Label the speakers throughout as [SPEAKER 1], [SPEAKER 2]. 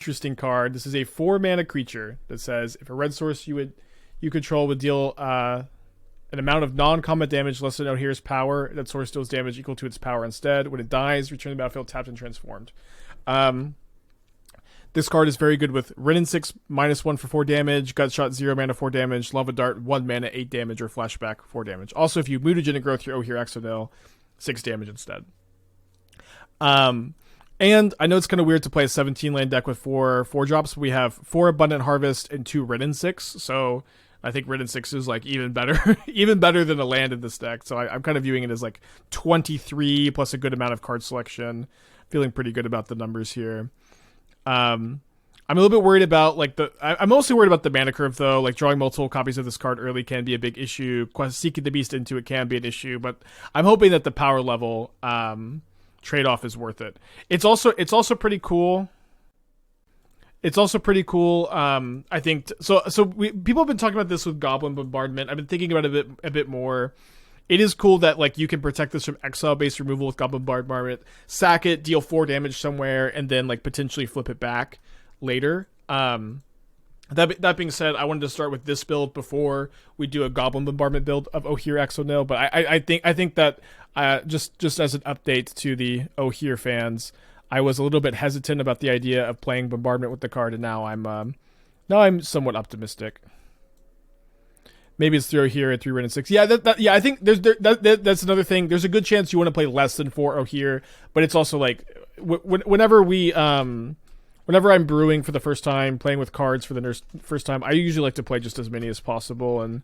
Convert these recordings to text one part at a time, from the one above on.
[SPEAKER 1] Interesting card. This is a 4-mana creature that says if a red source you control would deal an amount of non-combat damage less than Ojer's power, that source deals damage equal to its power instead. When it dies, return to the battlefield tapped and transformed. This card is very good with Wrenn and Six -1 for 4 damage, Gutshot 0 mana 4 damage, Lava Dart 1 mana 8 damage, or Flashback 4 damage. Also, if you Mutagenic Growth your Ojer Axonil, 6 damage instead. And I know it's kind of weird to play a 17-land deck with 4 drops, but we have 4 Abundant Harvest and 2 Wrenn and Six, so I think Wrenn and Six is like even better, even better than a land in this deck. So I'm kind of viewing it as like 23 plus a good amount of card selection. Feeling pretty good about the numbers here. I'm a little bit worried about like I'm mostly worried about the mana curve though. Like drawing multiple copies of this card early can be a big issue. Seeking the Beast into it can be an issue, but I'm hoping that the power level trade-off is worth it. It's also pretty cool. It's also pretty cool. I think people have been talking about this with Goblin Bombardment. I've been thinking about it a bit more. It is cool that like you can protect this from exile-based removal with Goblin Bombardment, sack it, deal 4 damage somewhere, and then like potentially flip it back later. That being said, I wanted to start with this build before we do a Goblin Bombardment build of Ojer Axonil, but I think that just as an update to the Ojer fans, I was a little bit hesitant about the idea of playing Bombardment with the card, and now I'm somewhat optimistic. Maybe it's 3 Ojer and 3 Wrenn and Six. Yeah, I think that's another thing. There's a good chance you want to play less than 4 Ojer, but it's also like whenever I'm brewing for the first time, playing with cards for the first time, I usually like to play just as many as possible and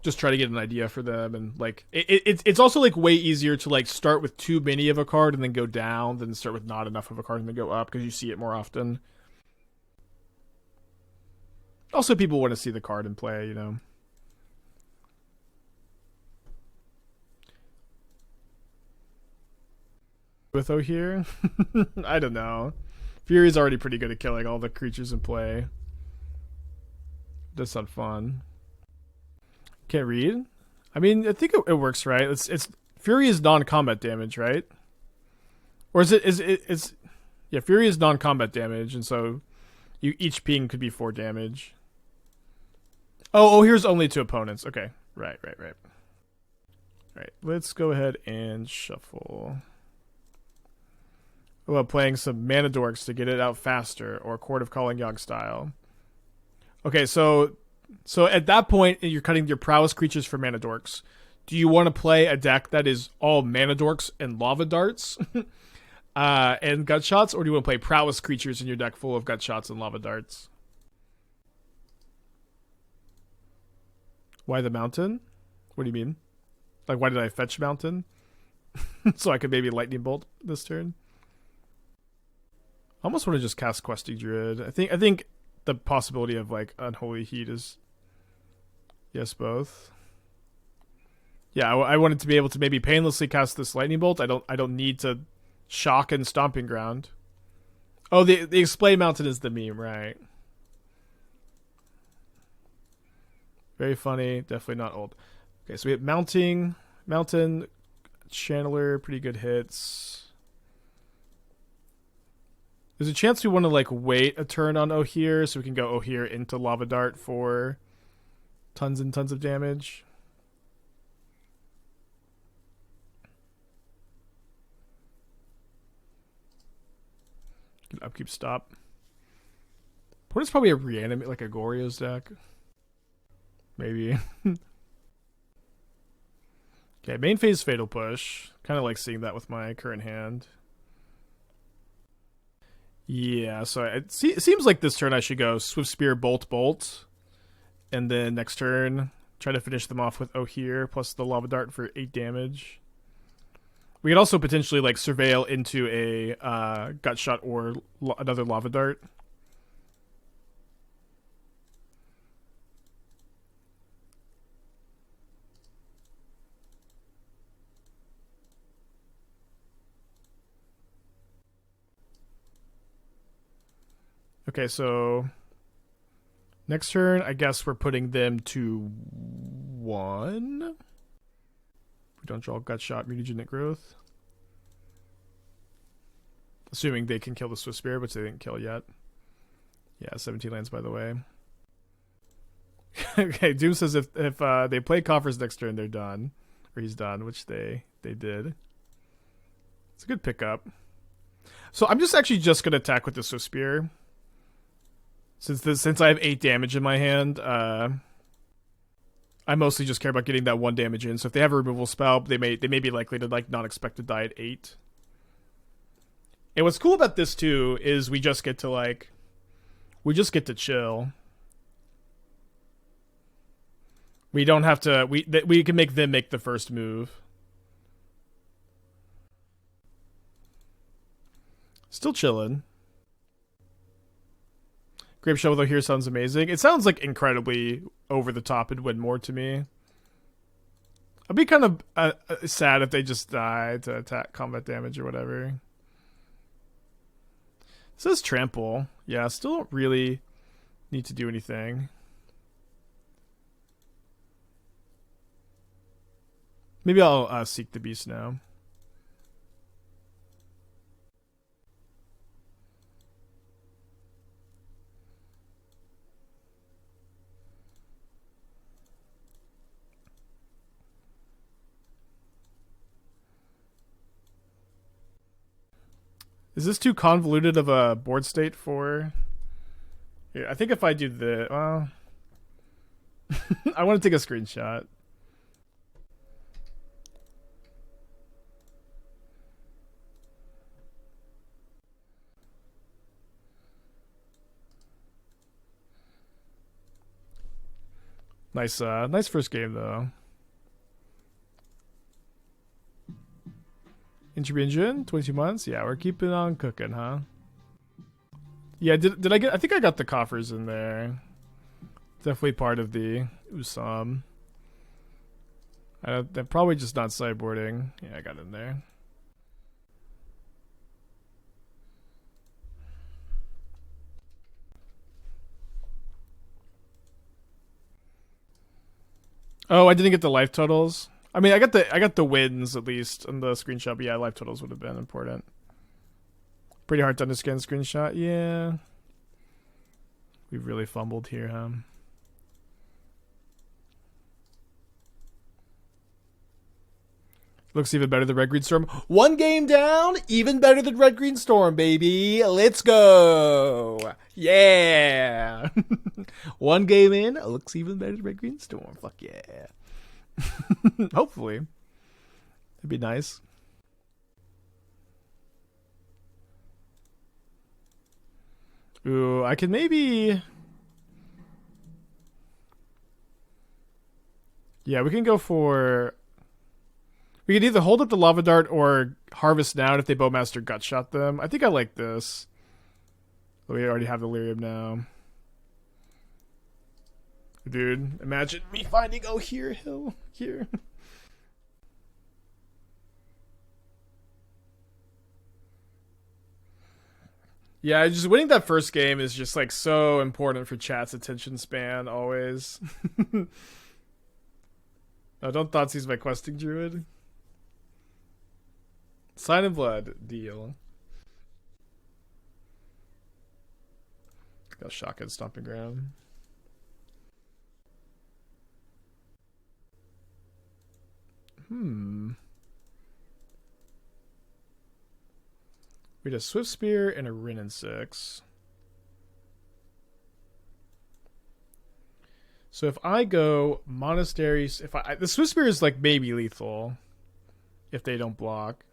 [SPEAKER 1] just try to get an idea for them. And like it's also like way easier to like start with too many of a card and then go down than start with not enough of a card and then go up, because you see it more often. Also, people want to see the card in play, you know. With Ojer? I don't know. Fury's already pretty good at killing all the creatures in play. Does sound fun. Can't read? I mean, I think it works, right? It's Fury is non-combat damage, right? Or it's yeah, Fury is non-combat damage, and so each ping could be 4 damage. Oh, here's only 2 opponents. Okay. Right. Right. Let's go ahead and shuffle. Well, playing some Mana Dorks to get it out faster, or Court of Calling Yogg style. Okay, so at that point, you're cutting your prowess creatures for Mana Dorks. Do you want to play a deck that is all Mana Dorks and Lava Darts and Gutshots, or do you want to play prowess creatures in your deck full of Gutshots and Lava Darts? Why the mountain? What do you mean? Like, why did I fetch mountain? So I could maybe lightning bolt this turn? I almost want to just cast Questing Druid. I think the possibility of like Unholy Heat is yes, both. Yeah, I wanted to be able to maybe painlessly cast this lightning bolt. I don't need to shock and Stomping Ground. Oh, the Explain Mountain is the meme, right? Very funny. Definitely not old. Okay, so we have Mountain, Channeler, pretty good hits. There's a chance we want to like wait a turn on Ojer so we can go Ojer into Lava Dart for tons and tons of damage. Can upkeep stop. What is probably a reanimate, like a Goryo's deck? Maybe. Okay, main phase Fatal Push. Kind of like seeing that with my current hand. Yeah, so it seems like this turn I should go Swiftspear, Bolt, and then next turn try to finish them off with Ojer plus the Lava Dart for 8 damage. We could also potentially like Surveil into a Gutshot or another Lava Dart. Okay, so next turn, I guess we're putting them to 1. We don't draw Gutshot, Mutagenic Growth. Assuming they can kill the Swiftspear, which they didn't kill yet. Yeah, 17 lands, by the way. Okay, Doom says if they play coffers next turn, they're done. Or he's done, which they did. It's a good pickup. So I'm just actually just gonna attack with the Swiftspear. Since I have 8 damage in my hand, I mostly just care about getting that 1 damage in. So if they have a removal spell, they may be likely to like not expect to die at 8. And what's cool about this too is we just get to chill. We don't have to. We can make them make the first move. Still chilling. Grape Shovel here sounds amazing. It sounds like incredibly over the top and win more to me. I'd be kind of sad if they just die to attack combat damage or whatever. It says trample. Yeah, still don't really need to do anything. Maybe I'll seek the beast now. Is this too convoluted of a board state for... Yeah, I think if I do the... Well... I want to take a screenshot. Nice first game, though. Entry engine, 22 months. Yeah, we're keeping on cooking, huh? Yeah, did I get... I think I got the coffers in there. Definitely part of the Usam. They're probably just not sideboarding. Yeah, I got in there. Oh, I didn't get the life totals. I mean, I got the wins at least on the screenshot, but yeah, life totals would have been important. Pretty hard to understand screenshot. Yeah. We've really fumbled here, huh? Looks even better than Red Green Storm. 1 game down, even better than Red Green Storm, baby. Let's go. Yeah. 1 game in, looks even better than Red Green Storm. Fuck yeah. Hopefully. It'd be nice. Ooh, I could maybe... Yeah, we can go for... We could either hold up the Lava Dart or Harvest now if they Bowmaster Gutshot them. I think I like this. We already have the Lyrium now. Dude, imagine me finding Ojer Hill here. Yeah, just winning that first game is just like so important for chat's attention span always. No, don't Thoughtseize my questing druid. Sign of Blood, deal. Got shotgun Stomping Ground. We had a Swiftspear and a Wrenn and Six. So if I go Monasteries, the Swiftspear is like maybe lethal if they don't block.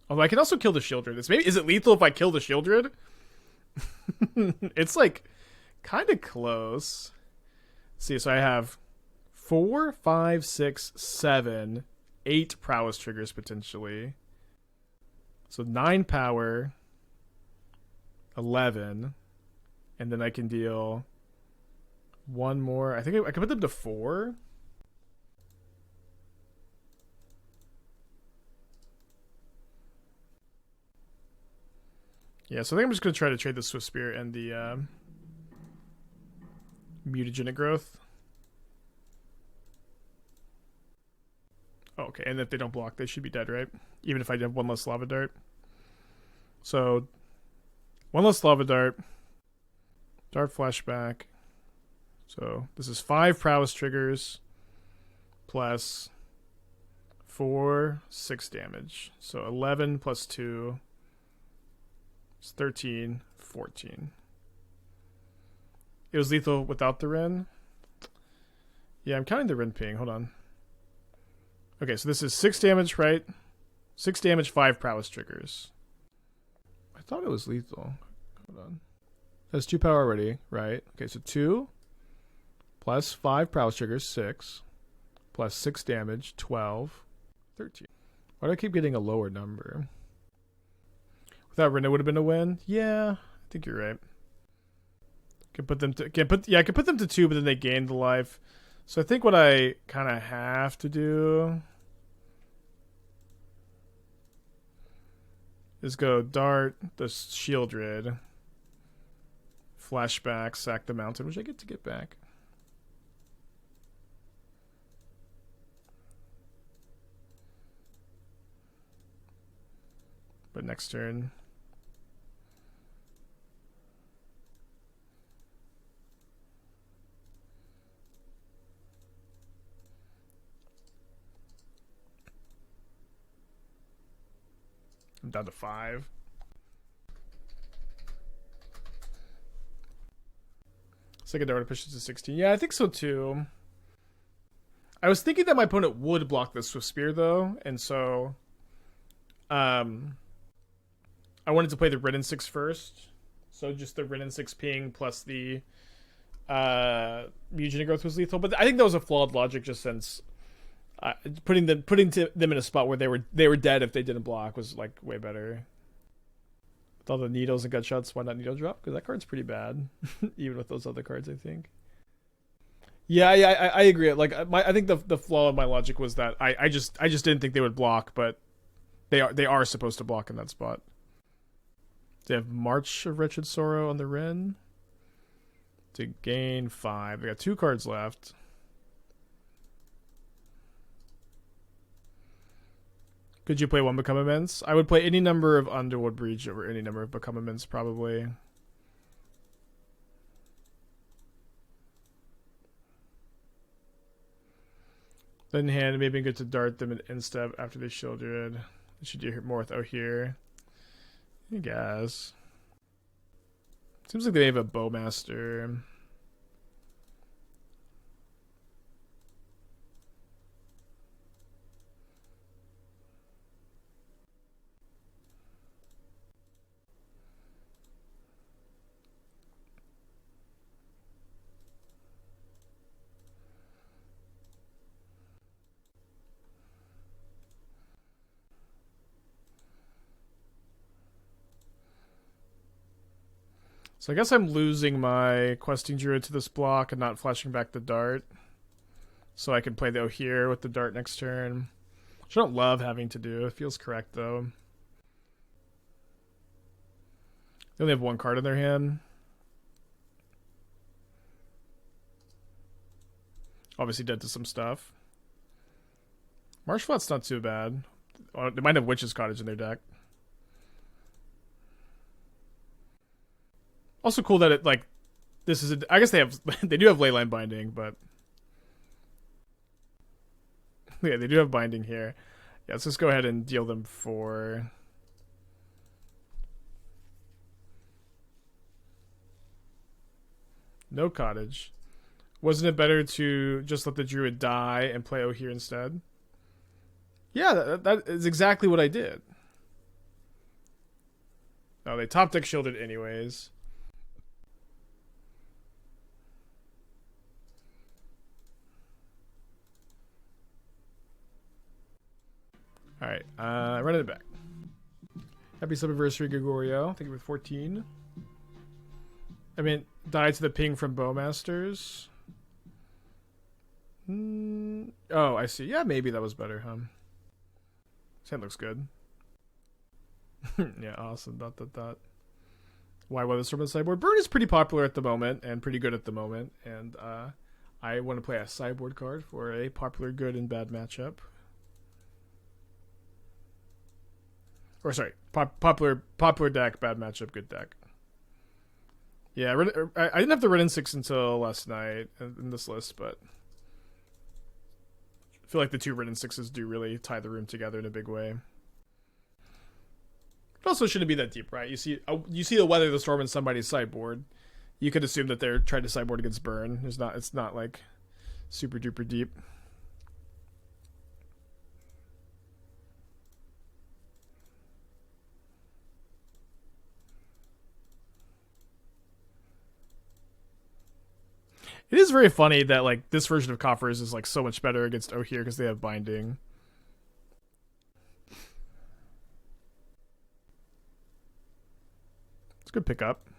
[SPEAKER 1] Although I can also kill the Shieldred. Is it lethal if I kill the Shieldred? It's like kind of close. Let's see, so I have 4, 5, 6, 7, 8 prowess triggers potentially. So 9 power, 11, and then I can deal 1 more. I think I can put them to 4. Yeah, so I think I'm just going to try to trade the Swiftspear and the Mutagenic Growth. Oh, okay, and if they don't block, they should be dead, right? Even if I have 1 less Lava Dart. So, One less lava dart. Dart flashback. So this is 5 prowess triggers plus 4, 6 damage. So 11 plus 2 is 13, 14. It was lethal without the Wrenn. Yeah, I'm counting the Wrenn ping. Hold on. Okay, so this is 6 damage, right? 6 damage, 5 prowess triggers. I thought it was lethal. Hold on. That's 2 power already, right? Okay, so 2 plus 5 prowess triggers, 6. Plus 6 damage, 12, 13. Why do I keep getting a lower number? Without Wrenn, it would have been a win. Yeah, I think you're right. I could put them to 2, but then they gain the life. So I think what I kind of have to do is go dart the Shieldred, flashback, sack the mountain, which I get to get back. But next turn, I'm down to 5. Second dart pushes to 16. Yeah, I think so too. I was thinking that my opponent would block the Swiftspear though, and so I wanted to play the Wrenn and Six first. So just the Wrenn and Six ping plus the Mutagenic Growth was lethal. But I think that was a flawed logic just since putting them in a spot where they were dead if they didn't block was like way better. With all the needles and gutshots, why not needle drop? Because that card's pretty bad. Even with those other cards, I think. Yeah, I agree. Like I think the flaw of my logic was that I just didn't think they would block, but they are supposed to block in that spot. They have March of Wretched Sorrow on the Wrenn to gain 5. They got 2 cards left. Could you play one Become Immense? I would play any number of Underworld Breach over any number of Become Immense, probably. Then hand, maybe good to dart them in step after they Shieldred. Should you hear more with Ojer? I guess. Seems like they have a Bowmaster. So I guess I'm losing my Questing Druid to this block and not flashing back the dart. So I can play the Ojer with the dart next turn. Which I don't love having to do. It feels correct though. They only have 1 card in their hand. Obviously dead to some stuff. Marshflat's not too bad. They might have Witch's Cottage in their deck. Also cool that it like this is I guess they do have Leyline Binding, but yeah, they do have binding here. Yeah, let's just go ahead and deal them 4. No cottage. Wasn't it better to just let the Druid die and play Ojer instead? Yeah, that is exactly what I did. Oh, they top deck shielded anyways. Alright, running it back. Happy Subiversary, Gregorio. Thank you for 14. I mean, die to the ping from Bowmasters. Oh, I see. Yeah, maybe that was better, huh? This hand looks good. Yeah, awesome. ... Why Weatherstorm on the sideboard? Burn is pretty popular at the moment and pretty good at the moment. And I want to play a sideboard card for a popular good and bad matchup. Or sorry, popular deck, bad matchup, good deck. Yeah, I didn't have the Wrenn and Six until last night in this list, but I feel like the two Wrenn and Sixes do really tie the room together in a big way. It also shouldn't be that deep, right? You see the Weather the Storm in somebody's sideboard. You could assume that they're trying to sideboard against burn. It's not like super duper deep. It is very funny that like this version of Coffers is like so much better against Ojer because they have binding. It's a good pickup.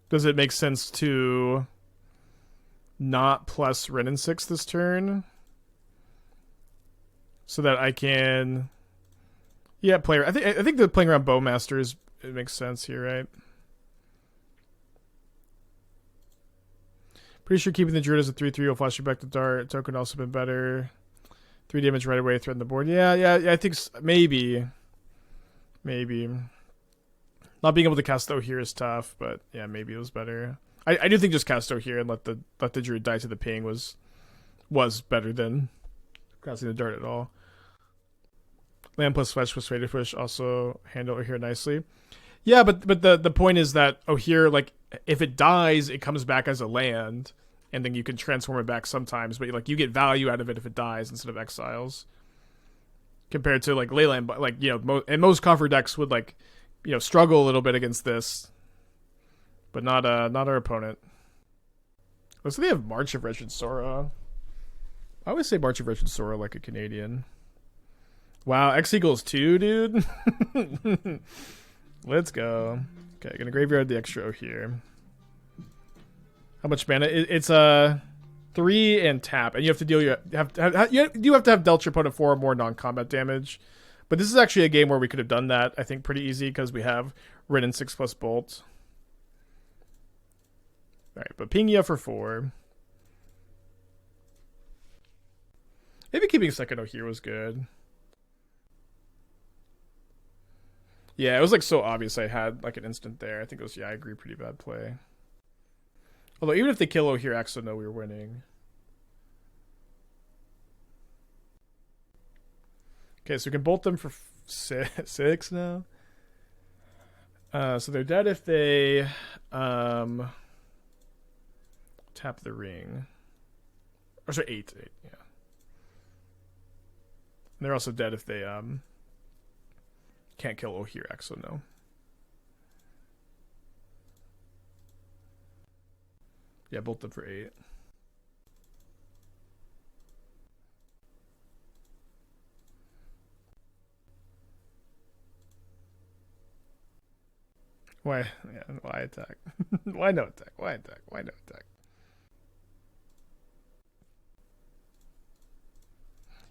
[SPEAKER 1] Does it make sense to not plus Wrenn and Six this turn? So that I can... Yeah, player. I think the playing around Bowmaster it makes sense here, right? Pretty sure keeping the Druid as a 3/3 will flash you back to Dart. Token also been better. 3 damage right away, threaten the board. Yeah, I think maybe. Not being able to cast Ojer is tough, but yeah, maybe it was better. I do think just cast Ojer and let the Druid die to the ping was better than casting the Dart at all. Land plus Fetch Persuaded Push also handle Ojer nicely. Yeah, but the point is that Ojer, like, if it dies, it comes back as a land, and then you can transform it back sometimes, but like you get value out of it if it dies instead of exiles. Compared to like Leyline, like, you know, and most Coffer decks would, like, you know, struggle a little bit against this, but not our opponent. Oh, so they have March of Wretched Sorrow. I always say March of Wretched Sorrow like a Canadian. Wow, X equals 2, dude. Let's go. Okay, gonna graveyard the extra here. How much mana? It's 3 and tap, and you have to deal. You have to have dealt your opponent 4 or more non-combat damage. But this is actually a game where we could have done that, I think, pretty easy because we have Wrenn and 6 plus Bolt. All right, but ping you for 4. Maybe keeping second here was good. Yeah, it was like so obvious I had like an instant there. I think it was, yeah, I agree, pretty bad play. Although even if they kill Ojer Axonil, we were winning. Okay, so we can bolt them for 6 now. So they're dead if they tap the ring. Or sorry, 8, yeah. And they're also dead if they can't kill Ojer Axonil. Yeah, bolt them for 8. Why? Yeah, why attack? Why no attack? Why attack? Why no attack?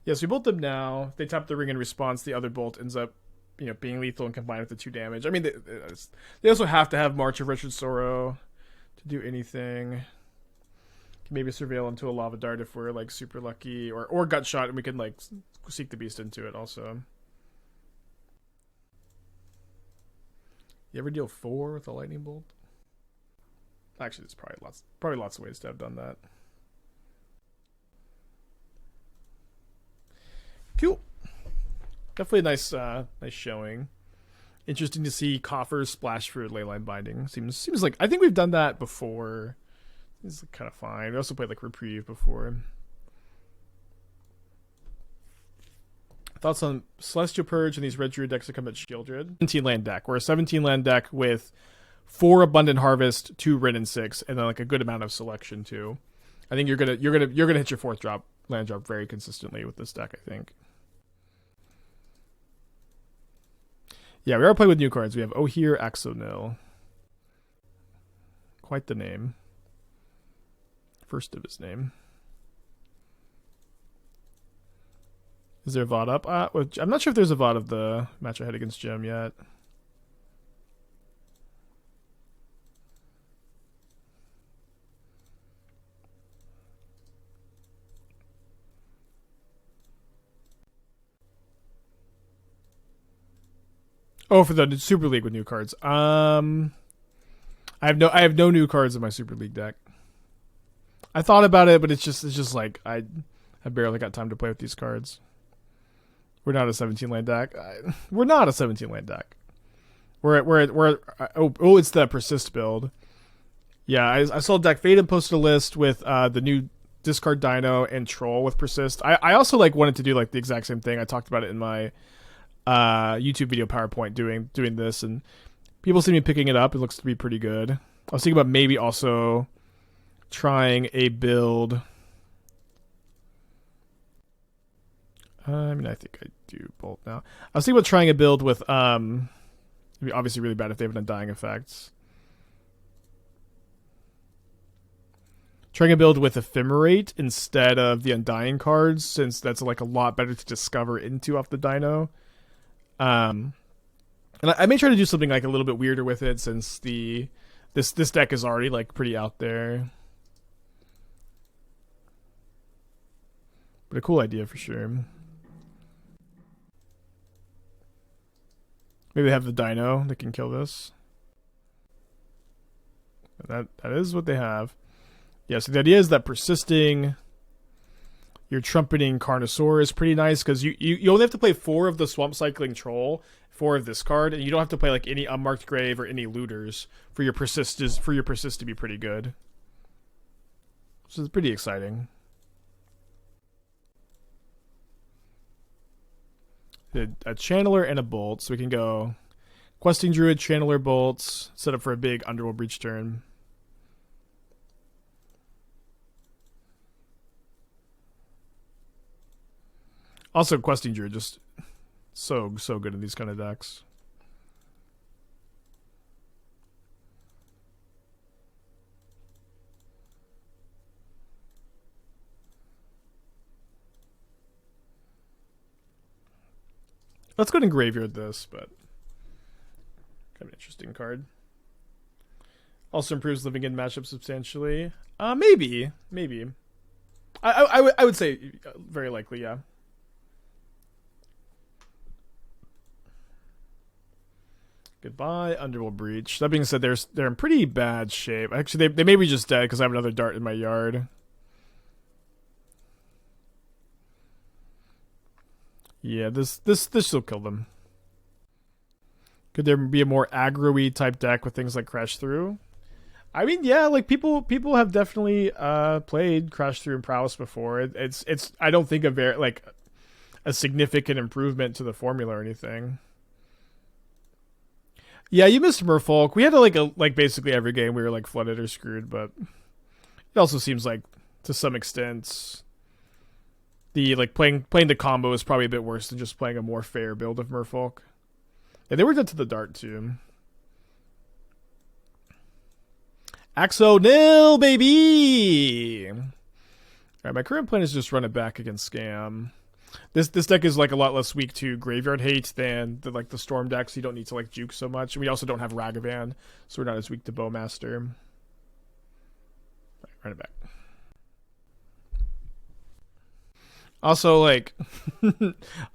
[SPEAKER 1] Yes, we bolt them now. They tap the ring in response. The other bolt ends up, you know, being lethal and combined with the 2 damage. I mean, they also have to have March of Wretched Sorrow to do anything. Can maybe surveil into a Lava Dart if we're like super lucky, or Gut Shot, and we can like seek the beast into it also. You ever deal 4 with a lightning bolt? Actually, there's probably lots of ways to have done that. Cool. Definitely a nice showing. Interesting to see Coffers splash for Leyline Binding. Seems like, I think we've done that before. It's kind of fine. We also played like Reprieve before. Thoughts on Celestial Purge and these red Druid decks that come at Shieldred? 17 land deck. We're a 17 land deck with 4 Abundant Harvest, 2 Wrenn and 6, and then like a good amount of selection too. I think you're gonna hit your 4th land drop very consistently with this deck, I think. Yeah, we are playing with new cards. We have Ojer Axonil. Quite the name. First of his name. Is there a VOD up? I'm not sure if there's a VOD of the match I had against Jim yet. Oh, for the Super League with new cards. I have no new cards in my Super League deck. I thought about it, but it's just like I barely got time to play with these cards. We're not a 17 land deck. We're not a 17 land deck. Oh, it's the persist build. Yeah, I saw Deck Faden posted a list with the new discard Dino and Troll with persist. I also like wanted to do like the exact same thing. I talked about it in my YouTube video PowerPoint doing this, and people seem to be picking it up. It looks to be pretty good. I was thinking about maybe also trying a build. I mean, I think I do bolt now. I was thinking about trying a build with it'd be obviously really bad if they have an Undying effects. Trying to build with Ephemerate instead of the Undying cards, since that's like a lot better to discover into off the Dino. And I may try to do something like a little bit weirder with it, since this deck is already like pretty out there. But a cool idea for sure. Maybe they have the Dino that can kill this. That is what they have. Yeah, so the idea is that persisting your trumpeting Carnosaur is pretty nice, because you only have to play 4 of the Swamp Cycling Troll, 4 of this card, and you don't have to play like any Unmarked Grave or any Looters for your persist to be pretty good. So it's pretty exciting. A Channeler and a Bolt, so we can go Questing Druid, Channeler, Bolts, set up for a big Underworld Breach turn. Also, Questing Druid just so good in these kind of decks. Let's go ahead and graveyard this, but kind of an interesting card. Also improves living in matchup substantially. Maybe. I would say very likely, yeah. Goodbye, Underworld Breach. That being said, they're in pretty bad shape. Actually, they may be just dead because I have another dart in my yard. Yeah, this will kill them. Could there be a more aggro-y type deck with things like Crash Through? I mean, yeah, like people have definitely played Crash Through and Prowess before. It's I don't think a significant improvement to the formula or anything. Yeah, you missed Merfolk. We had to like basically every game we were like flooded or screwed, but it also seems like to some extent the playing the combo is probably a bit worse than just playing a more fair build of Merfolk. Yeah, they were dead to the dart too. Axonil, baby! Alright, my current plan is just run it back against Scam. This deck is like a lot less weak to graveyard hate than the Storm decks. You don't need to like juke so much. And we also don't have Ragavan, so we're not as weak to Bowmaster. Right, run it back. Also, like,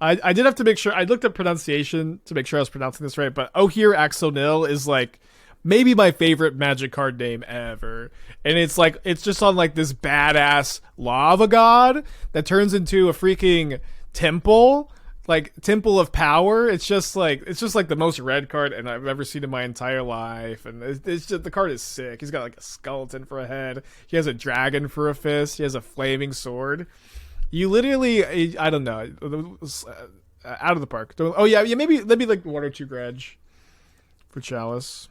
[SPEAKER 1] I did have to make sure. I looked at pronunciation to make sure I was pronouncing this right, but Ojer Axonil is like maybe my favorite Magic card name ever. And it's like, it's just on like this badass lava god that turns into a freaking temple, like Temple of Power. It's just like the most red card and I've ever seen in my entire life. And it's just, the card is sick. He's got like a skeleton for a head. He has a dragon for a fist. He has a flaming sword. You literally, I don't know, out of the park. Oh yeah, maybe like 1 or 2 Grudge for Chalice.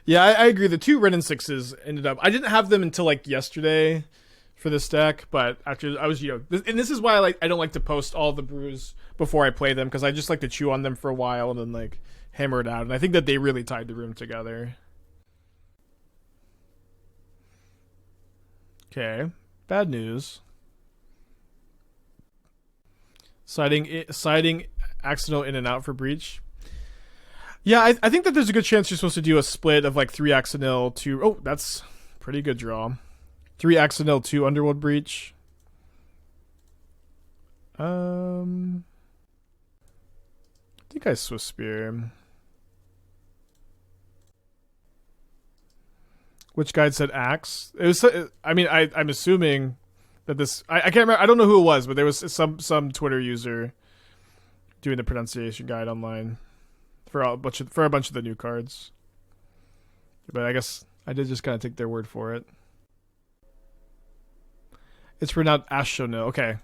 [SPEAKER 1] Yeah, I agree. The 2 Wrenn and Sixes ended up. I didn't have them until like yesterday for this deck, but after I was, and this is why I don't like to post all the brews before I play them, because I just like to chew on them for a while and then like hammer it out. And I think that they really tied the room together. Okay, bad news. Siding Axonil in and out for Breach. Yeah, I think that there's a good chance you're supposed to do a split of like 3 Axonil, 2... Oh, that's pretty good draw. 3 Axonil, 2 Underworld Breach. I think I Swiftspear. Which guide said axe? It was. I mean, I'm assuming that this. I can't remember. I don't know who it was, but there was some Twitter user doing the pronunciation guide online for a bunch of the new cards. But I guess I did just kind of take their word for it. It's pronounced Axonil. Okay,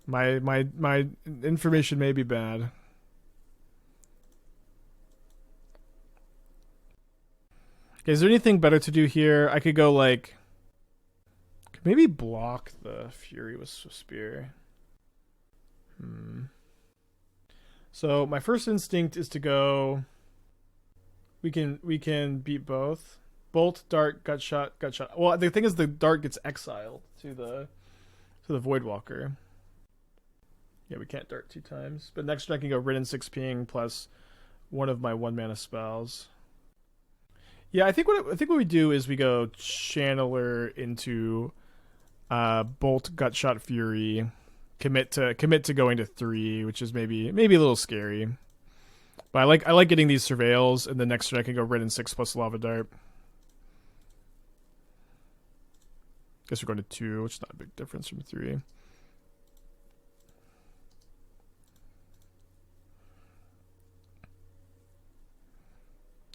[SPEAKER 1] my information may be bad. Okay, is there anything better to do here? I could go like maybe block the Fury with Swiftspear. So my first instinct is to go. We can beat both. Bolt, dart, gut shot. Well, the thing is, the dart gets exiled to the Voidwalker. Yeah, we can't dart 2 times. But next turn I can go Wrenn and Six ping plus one of my 1-mana spells. Yeah, I think what we do is we go Channeler into Bolt, Gutshot, Fury, commit to going to 3, which is maybe a little scary. But I like getting these surveils, and the next turn I can go Wrenn and Six plus Lava Dart. Guess we're going to 2, which is not a big difference from 3.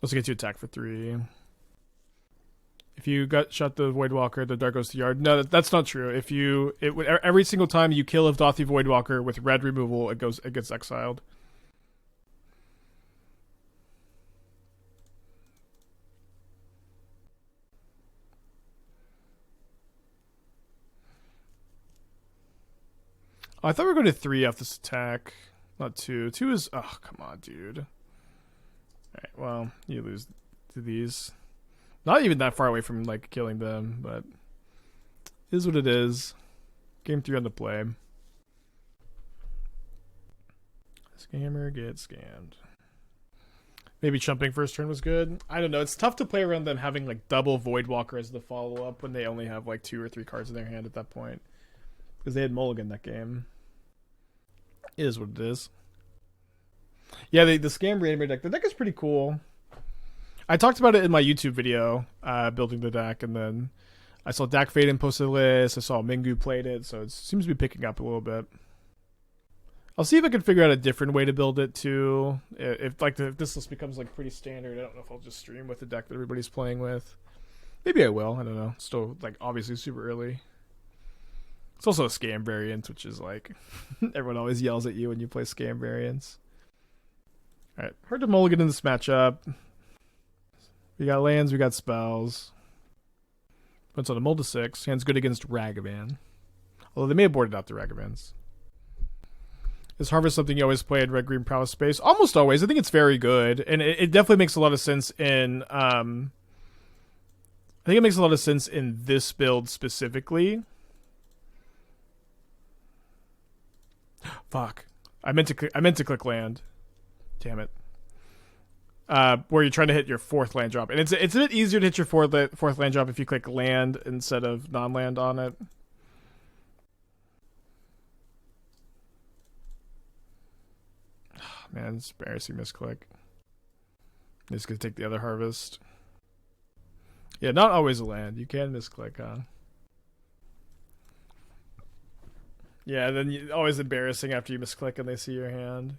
[SPEAKER 1] Let's get you attack for 3. If you shot the Voidwalker, the dart goes to yard. No, that's not true. If every single time you kill a Dothi Voidwalker with red removal, it gets exiled. Oh, I thought we were going to 3 off this attack, not 2. 2 is come on, dude. Alright, well, you lose to these. Not even that far away from like killing them, but it is what it is. Game 3 on the play. Scammer gets scammed. Maybe chumping first turn was good. I don't know. It's tough to play around them having like double Voidwalker as the follow-up when they only have like 2 or 3 cards in their hand at that point. Because they had Mulligan that game. It is what it is. Yeah, the Scam Reanimator deck. The deck is pretty cool. I talked about it in my YouTube video, building the deck, and then I saw Dak Faden posted a list. I saw Mingu played it, so it seems to be picking up a little bit. I'll see if I can figure out a different way to build it too. If this list becomes like pretty standard, I don't know if I'll just stream with the deck that everybody's playing with. Maybe I will. I don't know. Still, like, obviously super early. It's also a scam variant, which is like everyone always yells at you when you play scam variants. All right, hard to mulligan in this matchup. We got lands, we got spells. Puts on a mull to 6. Hand's good against Ragavan. Although they may have boarded out the Ragavans. Is Harvest something you always play in red green prowess space? Almost always. I think it's very good, and it definitely makes a lot of sense in. I think it makes a lot of sense in this build specifically. Fuck! I meant to click land. Damn it. Where you're trying to hit your 4th land drop, and it's a bit easier to hit your 4th land drop if you click land instead of non-land on it. Man, it's embarrassing misclick. Just gonna take the other harvest. Yeah, not always a land. You can misclick, huh? Yeah, then always embarrassing after you misclick and they see your hand.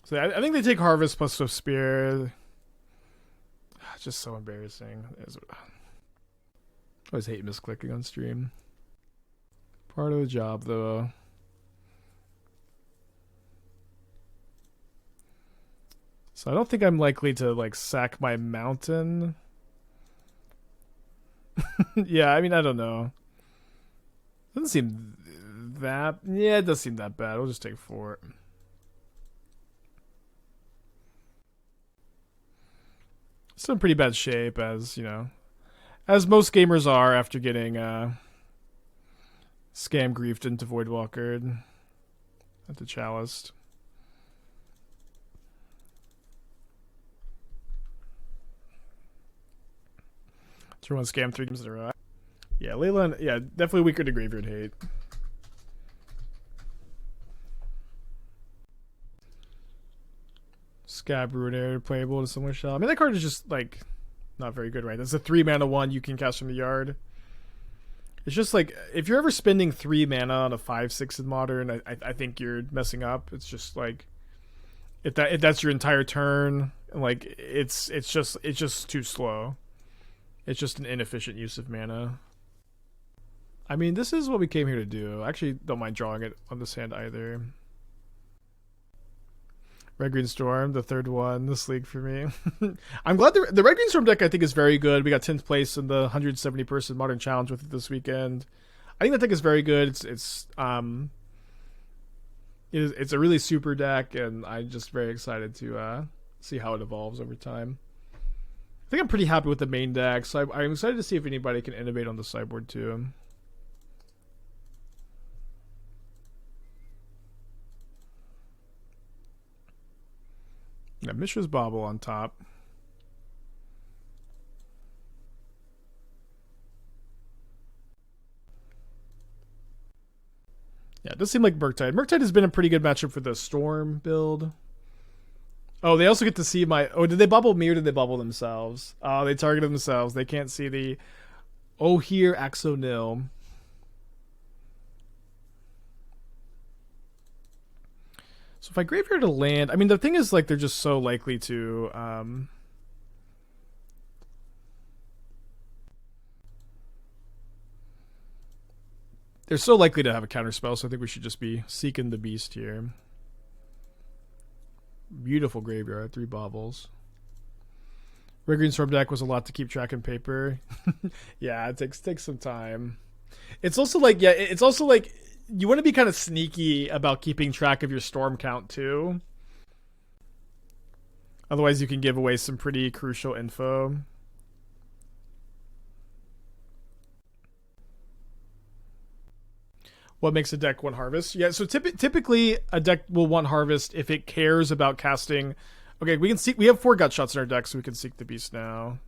[SPEAKER 1] So I think they take harvest plus Swiftspear. Just so embarrassing. I always hate misclicking on stream. Part of the job, though. So I don't think I'm likely to, like, sack my mountain. Yeah, I mean, I don't know. Doesn't seem that... Yeah, it does seem that bad. We'll just take 4. Still in pretty bad shape, as, you know, as most gamers are after getting, scam griefed into Voidwalker at the Chalice. So one scam 3 games in a row. Yeah, Leyland, yeah, definitely weaker to Graveyard Hate. Scab Ruiner playable to similar shell. I mean, that card is just like not very good, right? That's a 3-mana 1 you can cast from the yard. It's just like if you're ever spending 3 mana on a 5/6 in modern, I think you're messing up. It's just like if that's your entire turn, like it's just too slow. It's just an inefficient use of mana. I mean, this is what we came here to do. I actually don't mind drawing it on this hand either. Red Green Storm, the third one this league for me. I'm glad the Red Green Storm deck I think is very good. We got 10th place in the 170 person Modern Challenge with it this weekend. I think that deck is very good. It's a really super deck, and I'm just very excited to see how it evolves over time. I think I'm pretty happy with the main deck, so I'm excited to see if anybody can innovate on the sideboard too. Yeah, Mishra's Bauble on top. Yeah, it does seem like Murktide. Murktide has been a pretty good matchup for the Storm build. Oh, they also get to see my... Oh, did they bubble me or did they bubble themselves? Oh, they targeted themselves. They can't see the Ojer Axonil. So if I graveyard a land... I mean, the thing is, like, they're just so likely to... they're so likely to have a counterspell, so I think we should just be seeking the beast here. Beautiful graveyard, 3 baubles. Red Green Storm deck was a lot to keep track in paper. Yeah, it takes some time. It's also like, yeah, it's also like you want to be kind of sneaky about keeping track of your storm count too. Otherwise, you can give away some pretty crucial info. What makes a deck one harvest? Yeah, so typically a deck will one harvest if it cares about casting. Okay, we can seek. We have 4 Gutshots in our deck, so we can seek the beast now.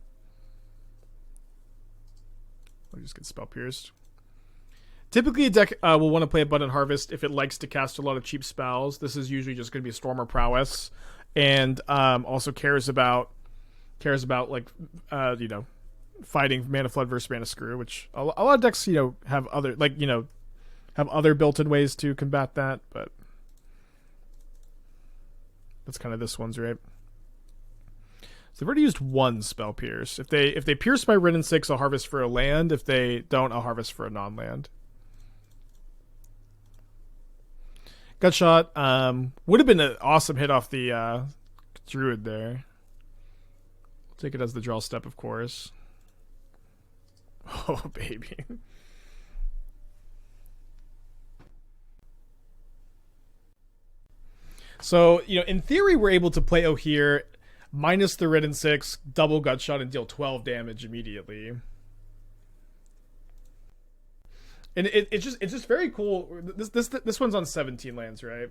[SPEAKER 1] I'll just get spell pierced. Typically, a deck will want to play Abundant Harvest if it likes to cast a lot of cheap spells. This is usually just going to be Storm or Prowess, and also cares about like you know, fighting Mana Flood versus Mana Screw, which a lot of decks have other have other built-in ways to combat that, but that's kind of this one's, right? So they've already used 1 Spell Pierce. If they pierce my Wrenn and Six, I'll harvest for a land. If they don't, I'll harvest for a non-land. Gutshot would have been an awesome hit off the Druid there. We'll take it as the draw step, of course. Oh, baby. So, in theory, we're able to play Ojer, minus the Wrenn and Six, double Gutshot, and deal 12 damage immediately. And it's just very cool. This one's on 17 lands, right?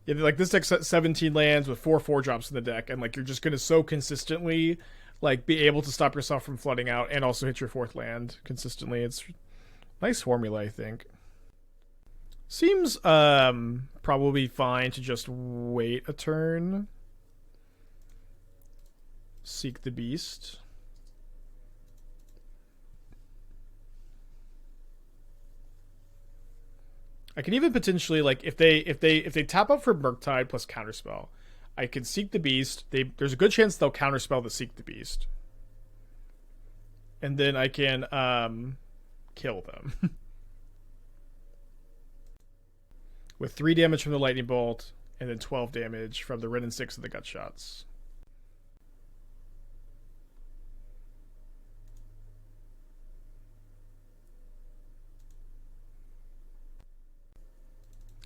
[SPEAKER 1] Yeah, like this deck's 17 lands with 4 drops in the deck, and like you're just gonna so consistently like be able to stop yourself from flooding out and also hit your 4th land consistently. It's nice formula, I think. Seems probably fine to just wait a turn. Seek the beast. I can even potentially, like, if they tap out for Murktide plus Counterspell, I can Seek the Beast. There's a good chance they'll Counterspell the Seek the Beast, and then I can kill them. With 3 damage from the Lightning Bolt, and then 12 damage from the Wrenn and Six of the Gutshots.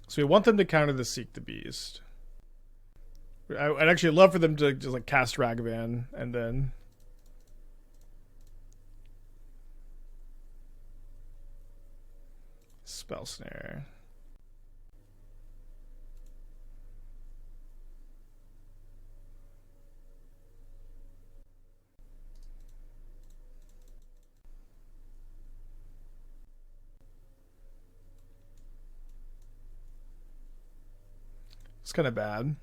[SPEAKER 1] So we want them to counter the Seek the Beast. I'd actually love for them to just like cast Ragavan and then Spell Snare. It's kind of bad.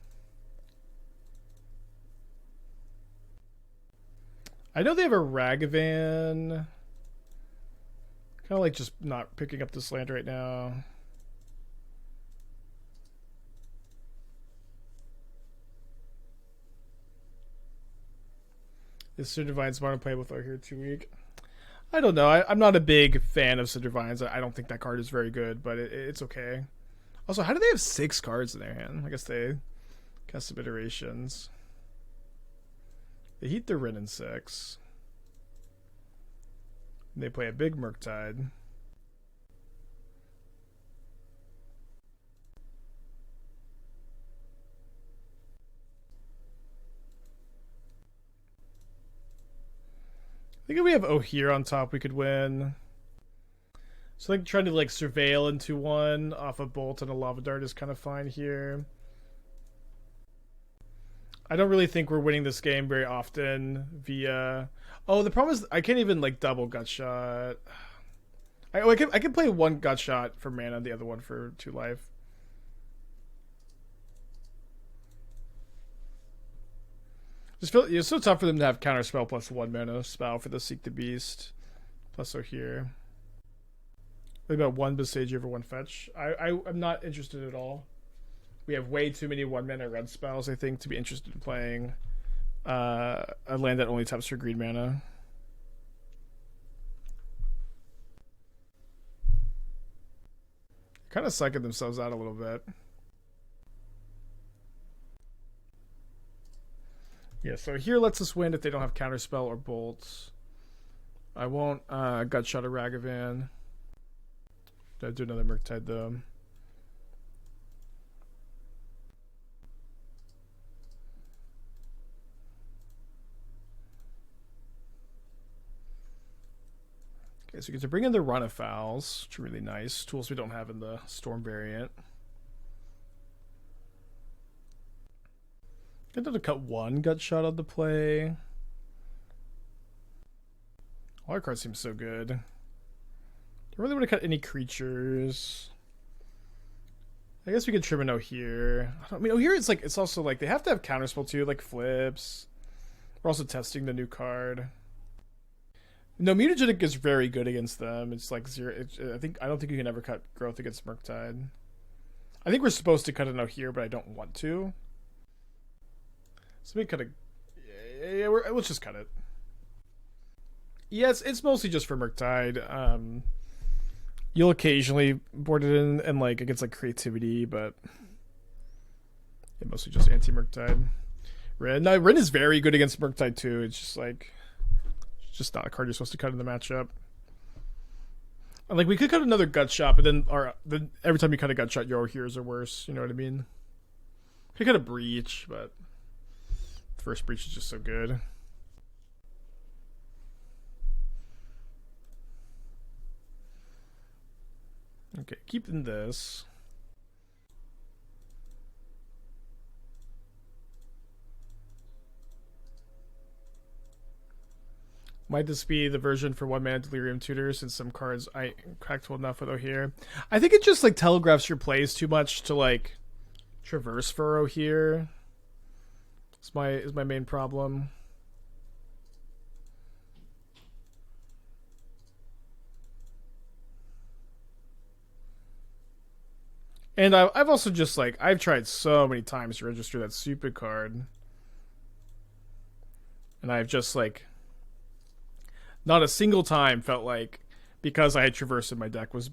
[SPEAKER 1] I know they have a Ragavan. Kind of like just not picking up this land right now. Is Sir Divine smart to play with Ojer 2 week? I don't know. I'm not a big fan of Sir Divines. I don't think that card is very good, but it's okay. Also, how do they have 6 cards in their hand? I guess they cast some iterations. They heat the Wrenn and Six. And they play a big Murktide. I think if we have Ojer on top, we could win. So like trying to like surveil into one off a bolt and a lava dart is kind of fine here. I don't really think we're winning this game very often via. Oh, the problem is I can't even like double gut shot. I can play one gut shot for mana, the other one for 2 life. Just feel it's so tough for them to have counterspell plus 1 mana spell for the Seek the Beast. Plus Ojer. What about 1 Besage over 1 fetch? I'm not interested at all. We have way too many 1 mana red spells, I think, to be interested in playing a land that only taps for green mana. Kind of psyching themselves out a little bit. Yeah, so here lets us win if they don't have counterspell or bolts. I won't gut shot a Ragavan. I'd do another Murktide though. Okay, so we get to bring in the Run Afouls, which are really nice. Tools we don't have in the Storm variant. Get them to cut 1 gut shot on the play. All our cards seem so good. Don't really want to cut any creatures. I guess we could trim an Ojer. I mean, Ojer is like, it's also like they have to have counterspell too, like flips. We're also testing the new card. No, Mutagenic is very good against them. It's like 0. I don't think you can ever cut growth against Murktide. I think we're supposed to cut an Ojer, but I don't want to. So we cut a. Yeah, let's just cut it. Yes, it's mostly just for Murktide. You'll occasionally board it in and like against like creativity, but it mostly just anti-Murktide. Wrenn. No, Wrenn is very good against Murktide too. It's just like it's just not a card you're supposed to cut in the matchup. And like we could cut another gut shot, but then every time you cut a gut shot, your heroes are worse. You know what I mean? We could cut a breach, but the first breach is just so good. Okay, keeping this. Might this be the version for 1 mana Delirium Tutor, since some cards I cracked well enough with Ojer? I think it just like telegraphs your plays too much to like traverse for Ojer. Is my main problem. And I've also just like I've tried so many times to register that stupid card, and I've just like not a single time felt like because I had traversed my deck was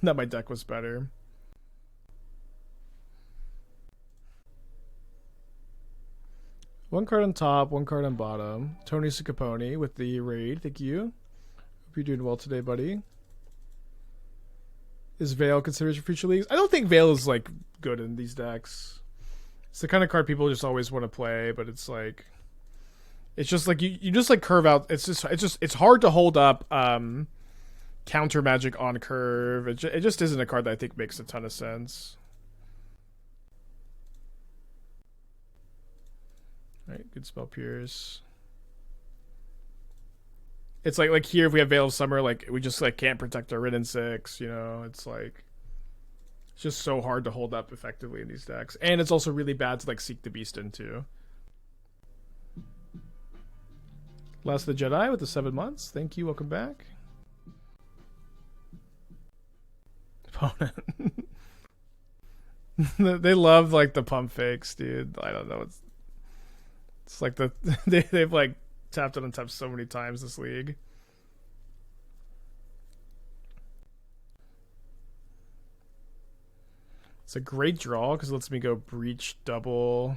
[SPEAKER 1] that my deck was better. One card on top, 1 card on bottom. Tony Sicaponi with the raid. Thank you. Hope you're doing well today, buddy. Is Veil considered for future leagues? I don't think Veil is like good in these decks. It's the kind of card people just always want to play, but it's like it's just like you just like curve out. It's hard to hold up counter magic on curve. It just isn't a card that I think makes a ton of sense. All right, good spell Pierce. It's like here if we have Veil of Summer, like we just like can't protect our Wrenn and Six, you know. It's like it's just so hard to hold up effectively in these decks. And it's also really bad to like Seek the Beast into. Last of the Jedi with the 7 months. Thank you. Welcome back. Opponent. They love like the pump fakes, dude. I don't know. It's like the they've like tapped and untapped so many times this league. It's a great draw because it lets me go breach double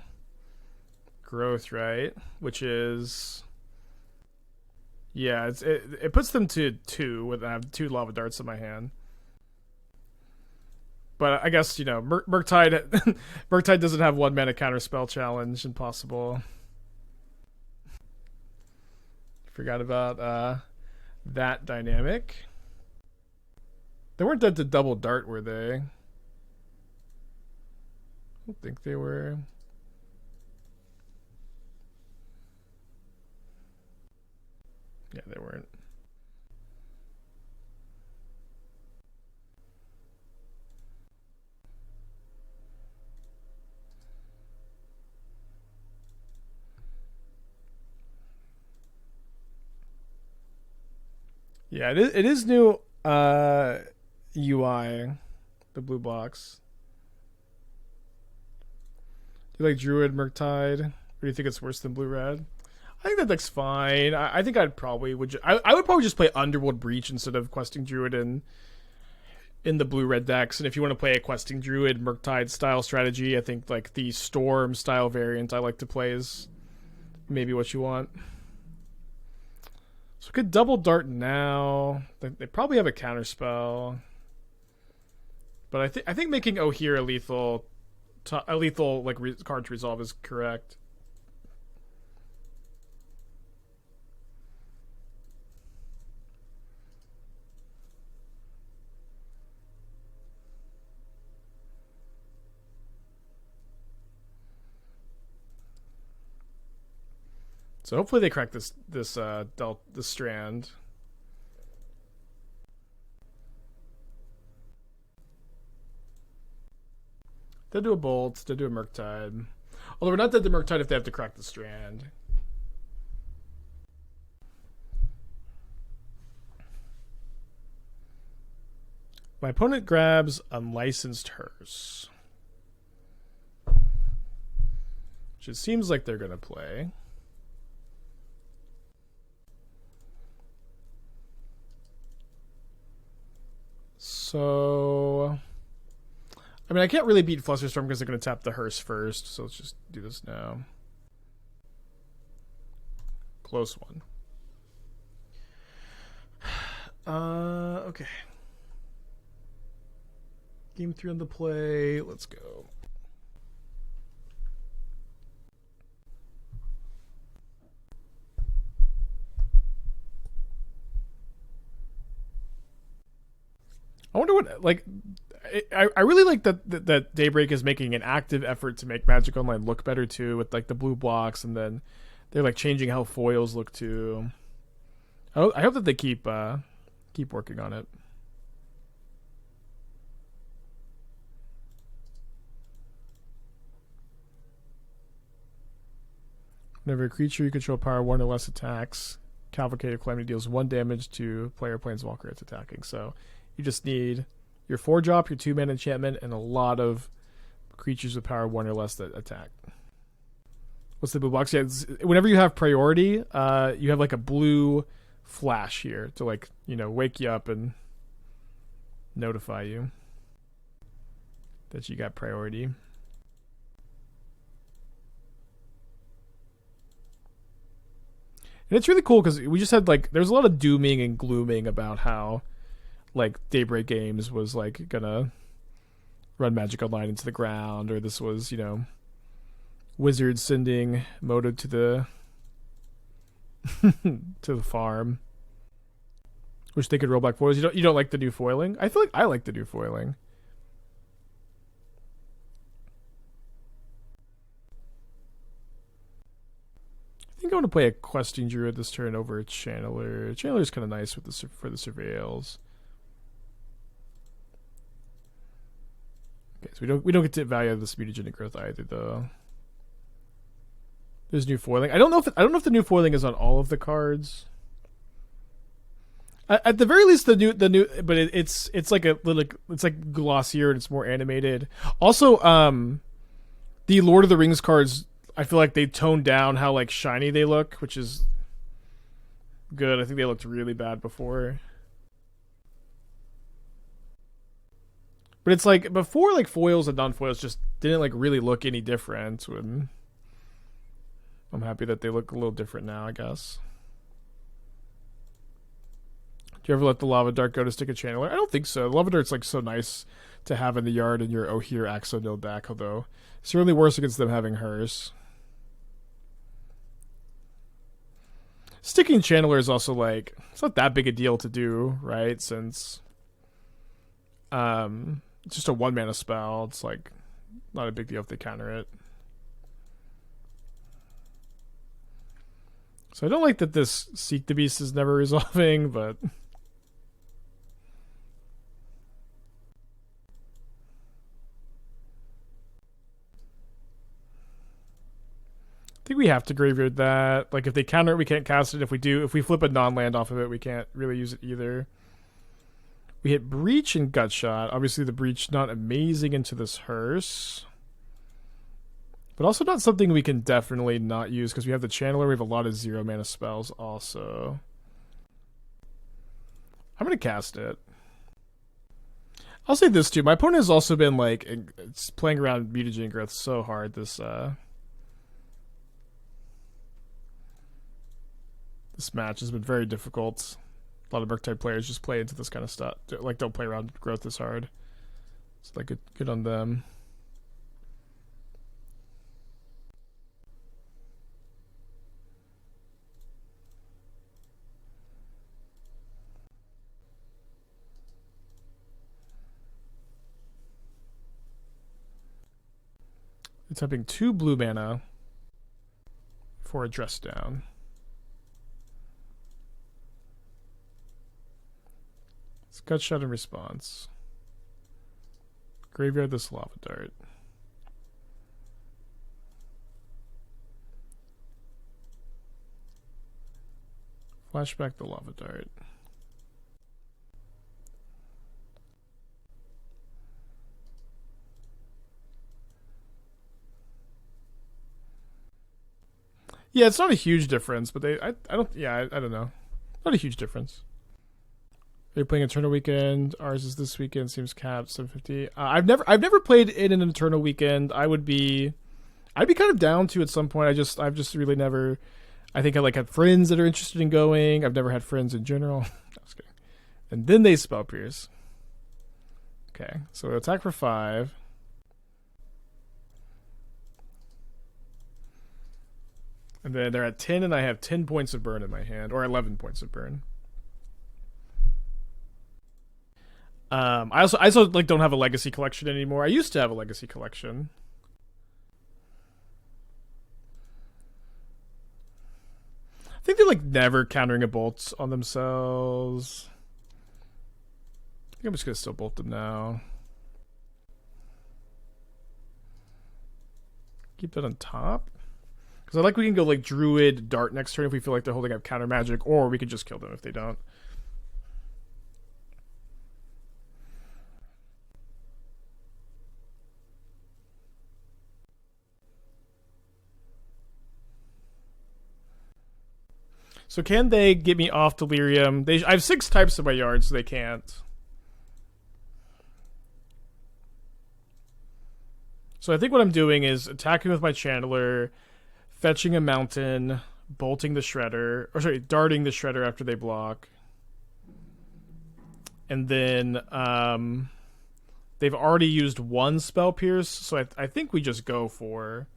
[SPEAKER 1] growth, right? Which is, yeah, it puts them to 2 with I have 2 lava darts in my hand. But I guess, you know, Murktide Murktide doesn't have 1 mana counter spell challenge. Impossible. Forgot about that dynamic. They weren't dead to double dart, were they? I don't think they were. Yeah, they weren't. Yeah, it is new UI, the blue box. Do you like Druid, Murktide? Or do you think it's worse than Blue Red? I think that deck's fine. I think I'd probably I would probably just play Underworld Breach instead of questing Druid in the blue red decks. And if you want to play a questing Druid Murktide style strategy, I think like the Storm style variant I like to play is maybe what you want. So we could double dart now. They probably have a counter spell, but I think making Ojer a lethal like card to resolve is correct. So hopefully they crack this strand. They'll do a bolt. They'll do a Murktide. Although we're not dead to Murktide if they have to crack the strand. My opponent grabs Unlicensed Hearse, which it seems like they're gonna play. So, I mean, I can't really beat Flusterstorm because they're going to tap the Hearse first. So let's just do this now. Close one. Okay. Game 3 on the play. Let's go. I wonder what, like, I really like that Daybreak is making an active effort to make Magic Online look better too, with like the blue blocks, and then they're like changing how foils look too. I hope that they keep working on it. Whenever a creature you control power 1 or less attacks, Cavalcade of Calamity deals 1 damage to player Planeswalker it's attacking. So you just need your 4-drop, your 2-mana enchantment, and a lot of creatures with power 1 or less that attack. What's the blue box? Yeah, whenever you have priority, you have like a blue flash here to, like, you know, wake you up and notify you that you got priority. And it's really cool because we just had, like, there's a lot of dooming and glooming about how, like, Daybreak Games was, like, gonna run Magic Online into the ground, or this was, you know, Wizards sending Moto to the to the farm. Wish they could roll back foils. You don't like the new foiling? I feel like I like the new foiling. I think I want to play a Questing Druid this turn over a Channeler. Channeler's kind of nice with for the Surveils. Okay, so we don't get to value this Mutagenic Growth either, though. There's new foiling. I don't know if the new foiling is on all of the cards. At the very least, the new, but it's like a little, it's like glossier and it's more animated. Also, the Lord of the Rings cards, I feel like they toned down how like shiny they look, which is good. I think they looked really bad before. But it's like before, like foils and non-foils just didn't like really look any different. When I'm happy that they look a little different now, I guess. Do you ever let the Lava Dart go to stick a channeler? I don't think so. The Lava Dart's like so nice to have in the yard in your Ojer Axonil deck, although it's certainly worse against them having hers. Sticking channeler is also like, it's not that big a deal to do, right? Since it's just a 1 mana spell. It's like not a big deal if they counter it. So I don't like that this Seek the Beast is never resolving, but I think we have to graveyard that. Like if they counter it, we can't cast it. If we flip a non-land off of it, we can't really use it either. We hit Breach and Gutshot. Obviously the Breach not amazing into this hearse. But also not something we can definitely not use because we have the Channeler. We have a lot of 0 mana spells also. I'm going to cast it. I'll say this too. My opponent has also been like playing around Mutagenic Growth so hard this match has been very difficult. A lot of Merc-type players just play into this kind of stuff. Like, don't play around Growth this hard. So, like, good on them. It's having 2 blue mana for a dress down. It's Gutshot in response. Graveyard this Lava Dart. Flashback the Lava Dart. Yeah, it's not a huge difference, but I don't know. Not a huge difference. They're playing Eternal Weekend. Ours is this weekend. Seems capped 750. I've never played in an Eternal Weekend. I'd be kind of down to at some point. I've just really never. I think I like have friends that are interested in going. I've never had friends in general. No, I was kidding. And then they spell pierce. Okay, so attack for 5. And then they're at 10, and I have 10 points of burn in my hand, or 11 points of burn. I also like don't have a legacy collection anymore. I used to have a legacy collection. I think they're like never countering a bolt on themselves. I think I'm just gonna still bolt them now. Keep that on top. Because I like we can go like Druid, Dart next turn if we feel like they're holding up counter magic, or we could just kill them if they don't. So can they get me off Delirium? I have 6 types in my yard, so they can't. So I think what I'm doing is attacking with my Channeler, fetching a mountain, bolting the Shredder, or sorry, darting the Shredder after they block. And then they've already used 1 Spell Pierce, so I think we just go for...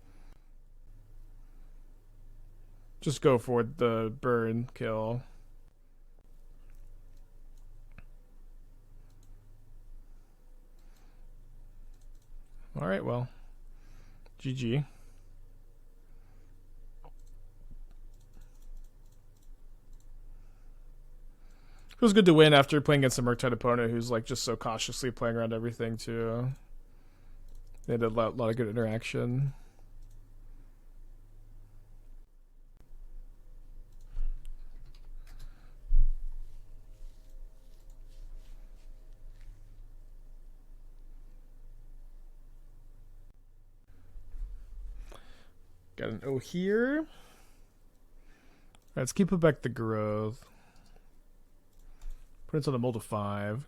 [SPEAKER 1] Just go for the burn kill. Alright, well. GG. Feels good to win after playing against a Merc-type opponent who's like just so cautiously playing around everything too. They had a lot of good interaction. Got an Ojer. Let's keep it back the growth. Put it on the mold of 5.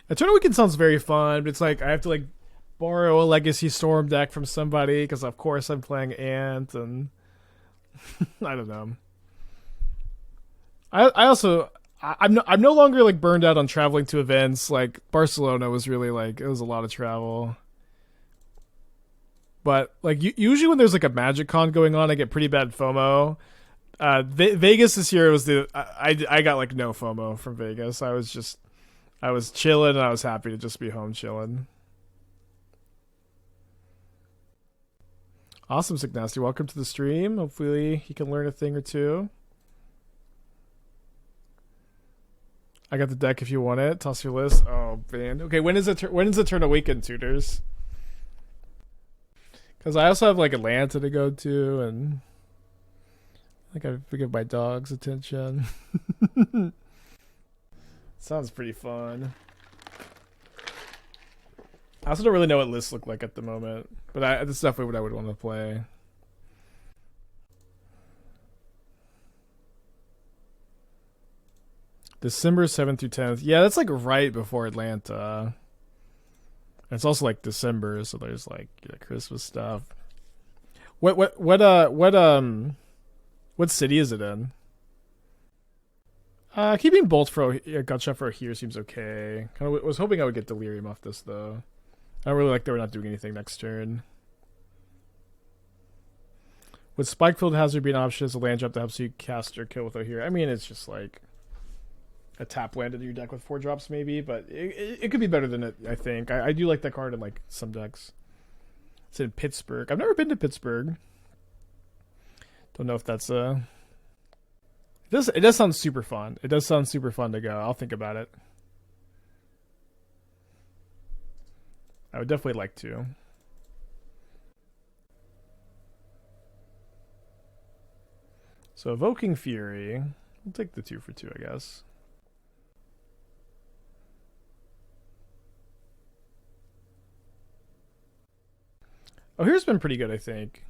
[SPEAKER 1] Eternal Weekend sounds very fun, but it's like I have to like borrow a Legacy Storm deck from somebody because of course I'm playing Ant and I don't know. I'm no longer like burned out on traveling to events. Like Barcelona was really like it was a lot of travel. But like usually when there's like a Magic Con going on, I get pretty bad FOMO. Vegas this year was I got like no FOMO from Vegas. I was chilling and I was happy to just be home chilling. Awesome, Sick Nasty. Welcome to the stream. Hopefully he can learn a thing or two. I got the deck if you want it. Toss your list. Oh man. Okay, when is Eternal Weekend, tutors? Because I also have like Atlanta to go to, and I gotta give my dogs attention. Sounds pretty fun. I also don't really know what lists look like at the moment, but that's definitely what I would want to play. December 7th through 10th. Yeah, that's like right before Atlanta. And it's also like December, so there's like Christmas stuff. What city is it in? Keeping Bolt for Gutshot for here seems okay. Kind of was hoping I would get Delirium off this though. I don't really like that we're not doing anything next turn. Would Spikefield Hazard be an option as a land drop that helps you cast or kill with Ojer? I mean, it's just like a tap land in your deck with 4 drops maybe, but it could be better than it, I think. I do like that card in like some decks. It's in Pittsburgh. I've never been to Pittsburgh. Don't know if that's it does sound super fun. It does sound super fun to go. I'll think about it. I would definitely like to. So Evoking Fury. We'll take the 2 for 2, I guess. Oh, here's been pretty good, I think.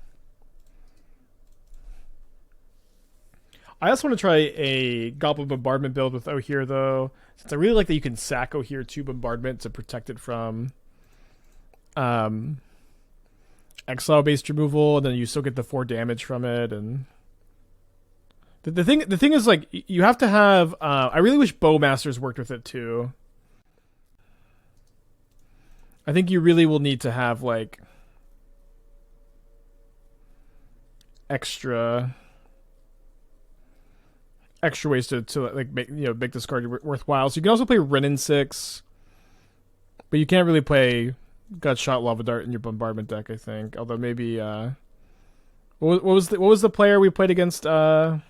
[SPEAKER 1] I also want to try a Goblin Bombardment build with Ojer, though. Since I really like that you can sack Ojer to Bombardment to protect it from exile-based removal, and then you still get the 4 damage from it. And the thing is, like, you have to have... I really wish Bowmasters worked with it, too. I think you really will need to have, like... extra ways to like make this card worthwhile. So you can also play Wrenn and Six, but you can't really play Gutshot Lava Dart in your Bombardment deck, I think. Although maybe what was the player we played against? I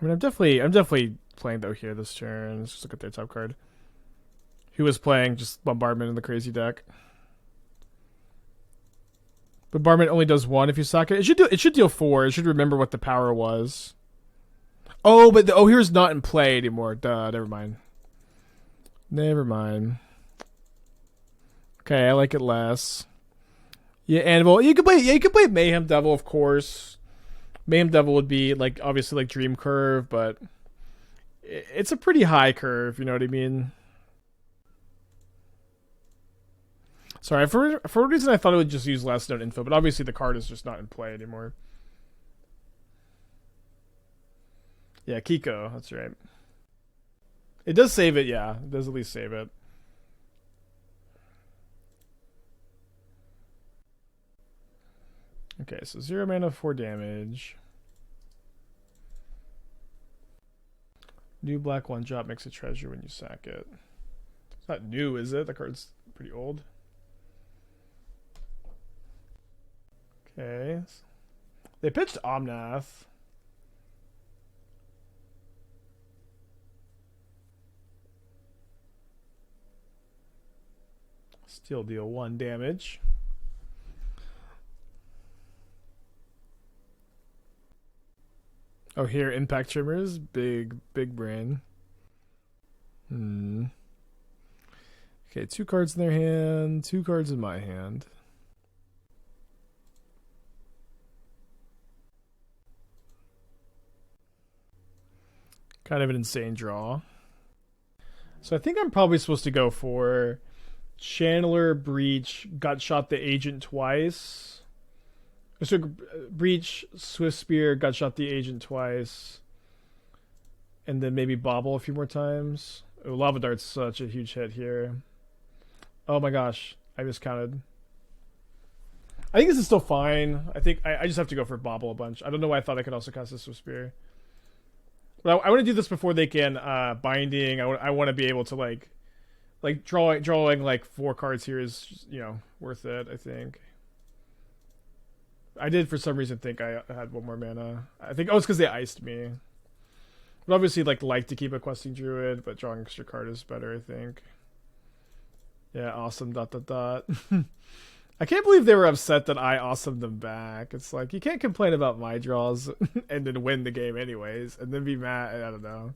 [SPEAKER 1] mean, I'm definitely playing though here this turn. Let's just look at their top card. Who was playing just Bombardment in the crazy deck? Bombardment only does 1 if you suck it. It should deal 4. It should remember what the power was. Oh, but the Ojer's not in play anymore. Duh, never mind. Never mind. Okay, I like it less. Yeah, Anvil. You could play Mayhem Devil, of course. Mayhem Devil would be like obviously like Dream Curve, but it's a pretty high curve, you know what I mean? Sorry, for a reason I thought it would just use last known info, but obviously the card is just not in play anymore. Yeah, Kiko, that's right. It does save it, yeah. It does at least save it. Okay, so 0 mana, 4 damage. New black 1-drop makes a treasure when you sack it. It's not new, is it? The card's pretty old. Okay. They pitched Omnath. Still deal 1 damage. Oh, here, Impact Trimmers. Big brain. Okay, 2 cards in their hand, 2 cards in my hand. Kind of an insane draw. So I think I'm probably supposed to go for Channeler, Breach, got shot the agent twice. So Breach, Swiftspear, got shot the agent twice. And then maybe Bauble a few more times. Oh, Lava Dart's such a huge hit here. Oh my gosh, I miscounted. I think this is still fine. I think I just have to go for Bauble a bunch. I don't know why I thought I could also cast this Swiftspear. But I want to do this before they can binding. I want to be able to like drawing like 4 cards here is, you know, worth it, I think. I did for some reason think I had 1 more mana. I think it's because they iced me. But obviously like to keep a questing Druid, but drawing extra card is better, I think. Yeah, awesome. ... I can't believe they were upset that I awesomed them back. It's like, you can't complain about my draws and then win the game anyways, and then be mad. I don't know.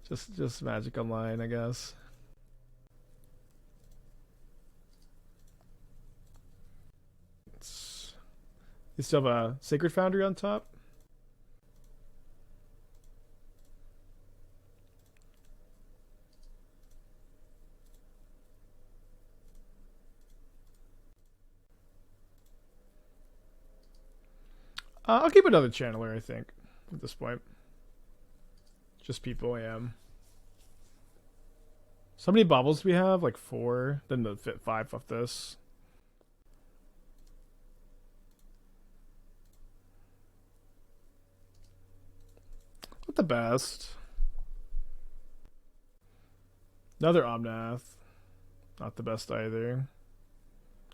[SPEAKER 1] Just Magic Online, I guess. You still have a Sacred Foundry on top? I'll keep another Channeler, I think, at this point. Just people I am. So many baubles we have? Like 4. Then the fit 5 off this. Not the best. Another Omnath. Not the best either.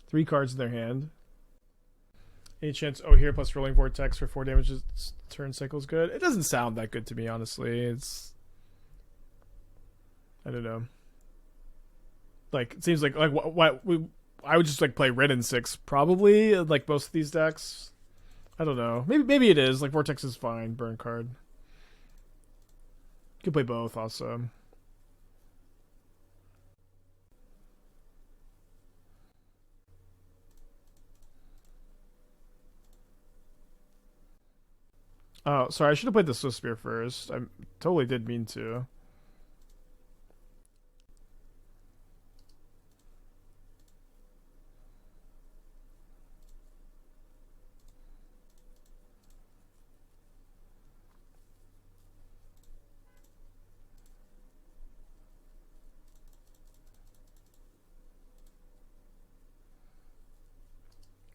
[SPEAKER 1] 3 cards in their hand. Any chance Ojer plus Rolling Vortex for 4 damage turn cycle is good? It doesn't sound that good to me, honestly. It's... I don't know. Like, it seems like what I would just like play Wrenn and Six probably, like most of these decks. I don't know. Maybe it is. Like Vortex is fine, burn card. You can play both also. Oh, sorry, I should have played the Swiftspear first. I totally did mean to.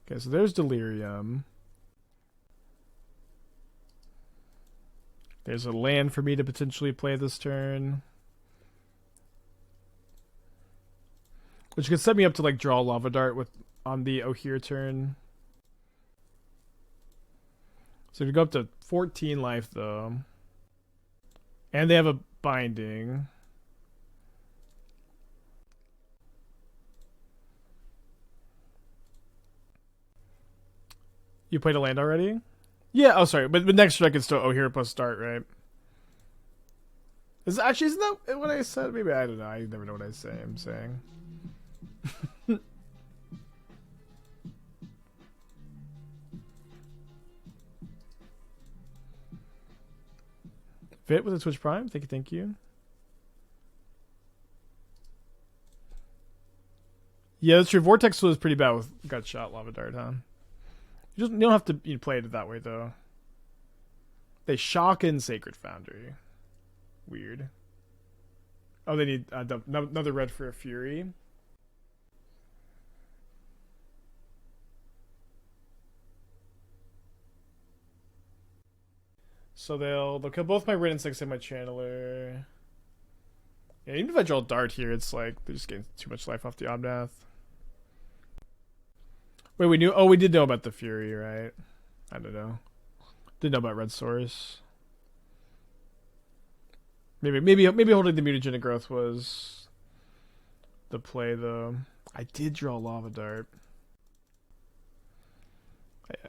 [SPEAKER 1] Okay, so there's Delirium. There's a land for me to potentially play this turn, which could set me up to like draw Lava Dart with on the Ojer turn. So if you go up to 14 life though, and they have a binding. You played a land already? Yeah, oh sorry, but next strike is still Ojer plus start, right? Isn't that what I said? Maybe, I don't know. I never know what I'm saying. Fit with a Twitch Prime? Thank you. Yeah, that's true. Vortex was pretty bad with Gut Shot Lava Dart, huh? You don't have to play it that way, though. They shock in Sacred Foundry. Weird. Oh, they need another red for a Fury. So they'll kill both my Wrenn and Six and my Channeler. Yeah, even if I draw Dart here, it's like they're just getting too much life off the Omnath. Wait, we knew? Oh, we did know about the Fury, right? I don't know. Didn't know about Red Source. Maybe holding the Mutagenic Growth was the play, though. I did draw Lava Dart.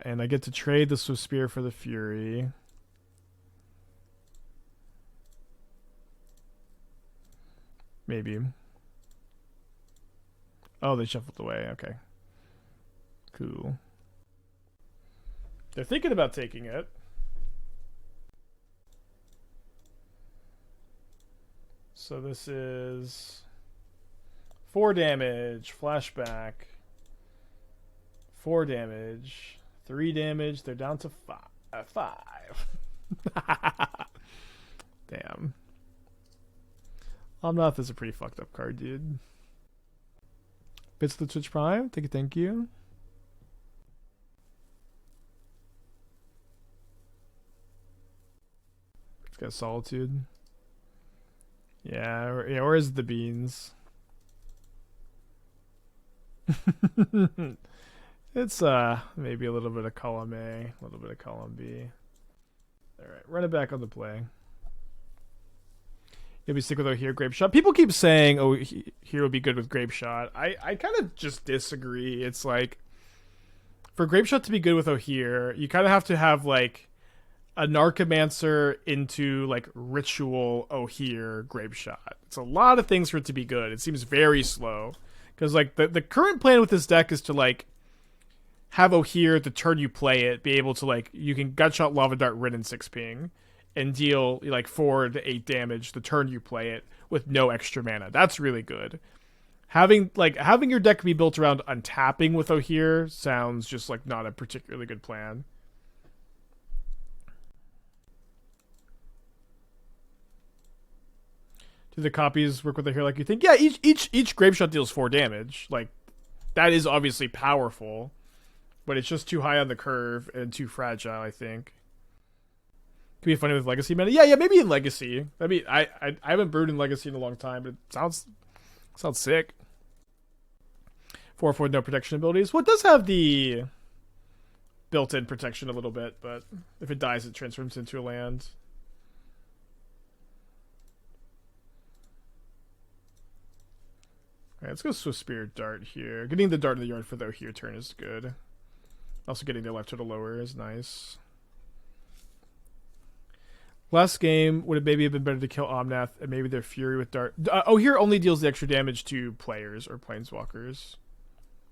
[SPEAKER 1] And I get to trade the Swiftspear for the Fury. Maybe. Oh, they shuffled away. Okay. Cool. They're thinking about taking it. So this is 4 damage, flashback, 4 damage, 3 damage. They're down to 5. Damn. Omnath is a pretty fucked up card, dude. Bits of the Twitch Prime. Thank you. It's got Solitude. Yeah, where's the beans? It's maybe a little bit of column A, a little bit of column B. Alright, run it back on the play. You'll be sick with Ojer Grape Shot. People keep saying, oh, here would be good with Grape Shot. I kind of just disagree. It's like, for Grape Shot to be good with Ojer, you kind of have to have, like, a Narcomancer into, like, Ritual Ojer Grape Shot. It's a lot of things for it to be good. It seems very slow. Because, like, the current plan with this deck is to, like, have Ojer the turn you play it, be able to, like, you can Gutshot, Lava Dart, Wrenn and Six ping, and deal, like, 4 to 8 damage the turn you play it with no extra mana. That's really good. Having your deck be built around untapping with Ojer sounds just, like, not a particularly good plan. Do the copies work with Ojer like you think? Yeah, each Grape Shot deals 4 damage. Like, that is obviously powerful, but it's just too high on the curve and too fragile, I think. Could be funny with Legacy meta. Yeah, maybe in Legacy. I mean, I haven't brewed in Legacy in a long time, but it sounds sick. 4/4 with no protection abilities. Well, it does have the built-in protection a little bit, but if it dies, it transforms into a land. Alright, let's go Swiftspear Dart here. Getting the Dart in the yard for the Ojer turn is good. Also getting the left to the lower is nice. Last game, would it maybe have been better to kill Omnath and maybe their Fury with Dart? Ojer only deals the extra damage to players or planeswalkers.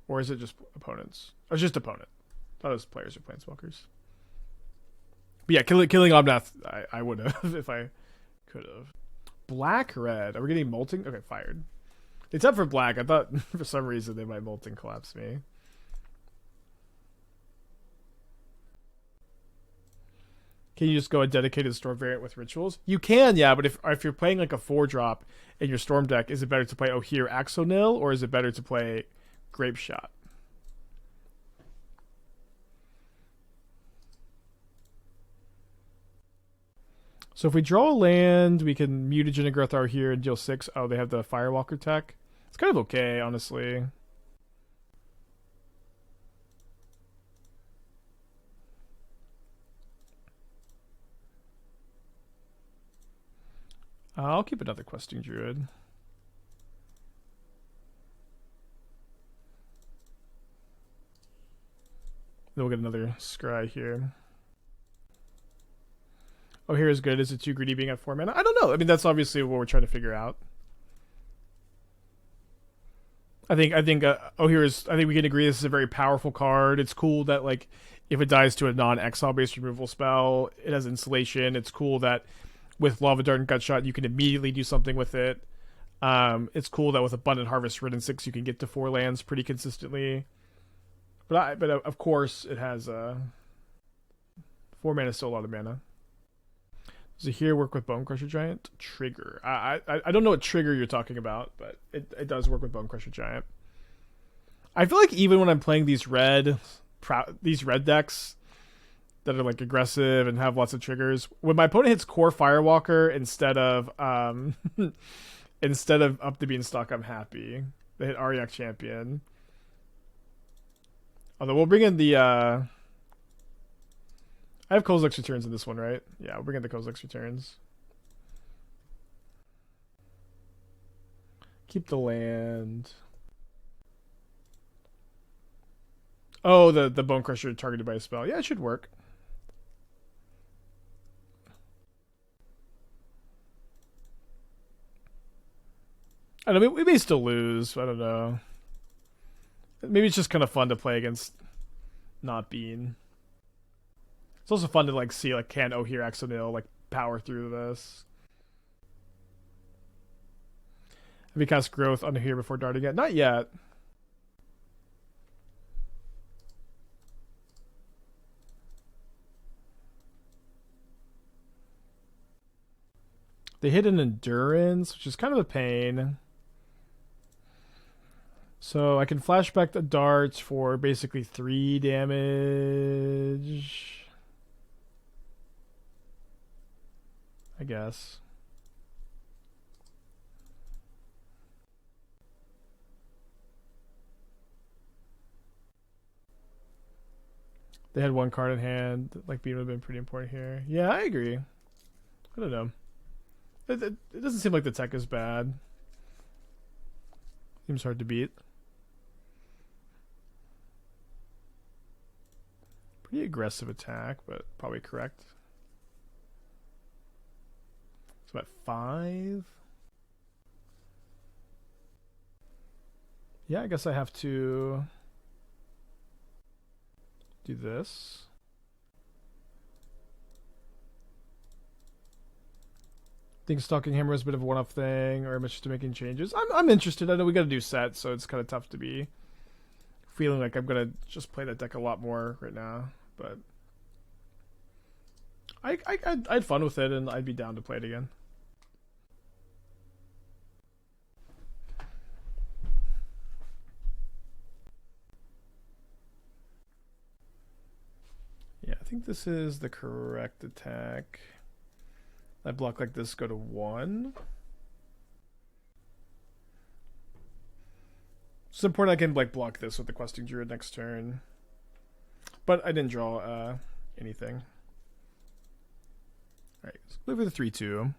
[SPEAKER 1] Or is it just opponents? Or just opponent? I thought it was players or planeswalkers. But yeah, killing Omnath, I would have if I could have. Black, red. Are we getting molting? Okay, fired. It's up for black. I thought for some reason they might molting collapse me. Can you just go a dedicated storm variant with rituals? You can, yeah, but if you're playing like a 4-drop in your storm deck, is it better to play Ojer Axonil or is it better to play Grape Shot? So if we draw a land, we can Mutagenic Growth out here and deal 6. Oh, they have the Firewalker tech. It's kind of okay, honestly. I'll keep another Questing Druid. Then we'll get another Scry here. Oh, here is good. Is it too greedy being at 4 mana? I don't know. I mean, that's obviously what we're trying to figure out. I think Ojer is. I think we can agree this is a very powerful card. It's cool that, like, if it dies to a non-exile based removal spell, it has insulation. It's cool that with Lava Dart and Gutshot, you can immediately do something with it. It's cool that with Abundant Harvest, Wrenn and Six, you can get to 4 lands pretty consistently. But of course, it has 4 mana is still a lot of mana. Does it here work with Bonecrusher Giant? Trigger. I don't know what trigger you're talking about, but it does work with Bonecrusher Giant. I feel like even when I'm playing these red decks that are like aggressive and have lots of triggers, when my opponent hits Core Firewalker instead of Up the Beanstalk, I'm happy. They hit Ariak Champion. Although we'll bring in the I have Kozilek's Returns in this one, right? Yeah, we'll bring in the Kozilek's Returns. Keep the land. Oh, the Bonecrusher targeted by a spell. Yeah, it should work. I don't know, we may still lose. I don't know. Maybe it's just kind of fun to play against not Bean. It's also fun to like see like can Ojer Axonil like power through this. Have you cast Growth on here before darting it? Not yet. They hit an Endurance, which is kind of a pain. So I can flashback the darts for basically 3 damage. I guess. They had 1 card in hand. Like, Beam would have been pretty important here. Yeah, I agree. I don't know. It doesn't seem like the tech is bad. Seems hard to beat. Pretty aggressive attack, but probably correct. It's about 5. Yeah, I guess I have to do this. I think Stalking Hammer is a bit of a one-off thing, or am I just making changes? I'm interested. I know we got to do sets, so it's kind of tough to be feeling like I'm gonna just play that deck a lot more right now. But I had fun with it, and I'd be down to play it again. Yeah, I think this is the correct attack. I block like this, go to 1. It's important I can like block this with the Questing Druid next turn. But I didn't draw anything. Alright, let's play for the 3-2.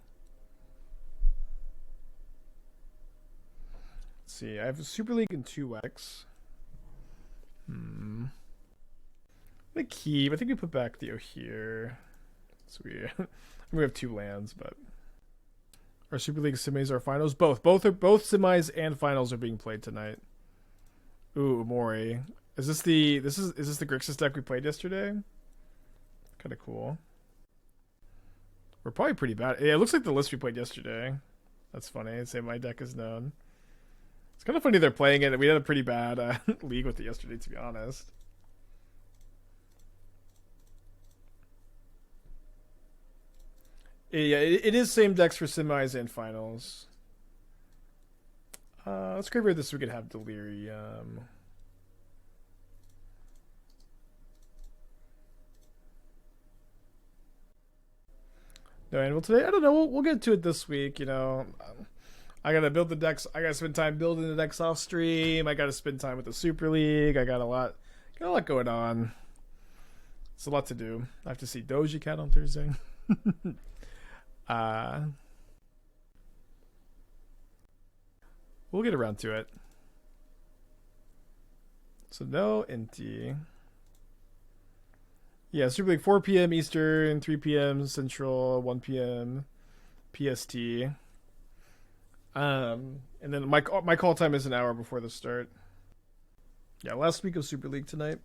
[SPEAKER 1] Let's see, I have a Super League in 2x. I'm gonna keep. I think we put back the Ojer. It's weird. We have 2 lands, but our Super League semis are finals. Both semis and finals are being played tonight. Ooh, Mori. Is this the Grixis deck we played yesterday? Kind of cool. We're probably pretty bad. Yeah, it looks like the list we played yesterday. That's funny. Say my deck is known. It's kind of funny they're playing it. We had a pretty bad league with it yesterday, to be honest. Yeah, it is same decks for semis and finals. Let's graveyard this so we could have Delirium. No Anvil today? I don't know. We'll get to it this week, you know. I gotta build the decks. I gotta spend time building the decks off stream. I gotta spend time with the Super League. I got a lot going on. It's a lot to do. I have to see Doja Cat on Thursday. We'll get around to it. So no NT. Yeah, Super League 4 p.m. Eastern, 3 p.m. Central, 1 p.m. PST. And then my call time is an hour before the start. Yeah, last week of Super League tonight.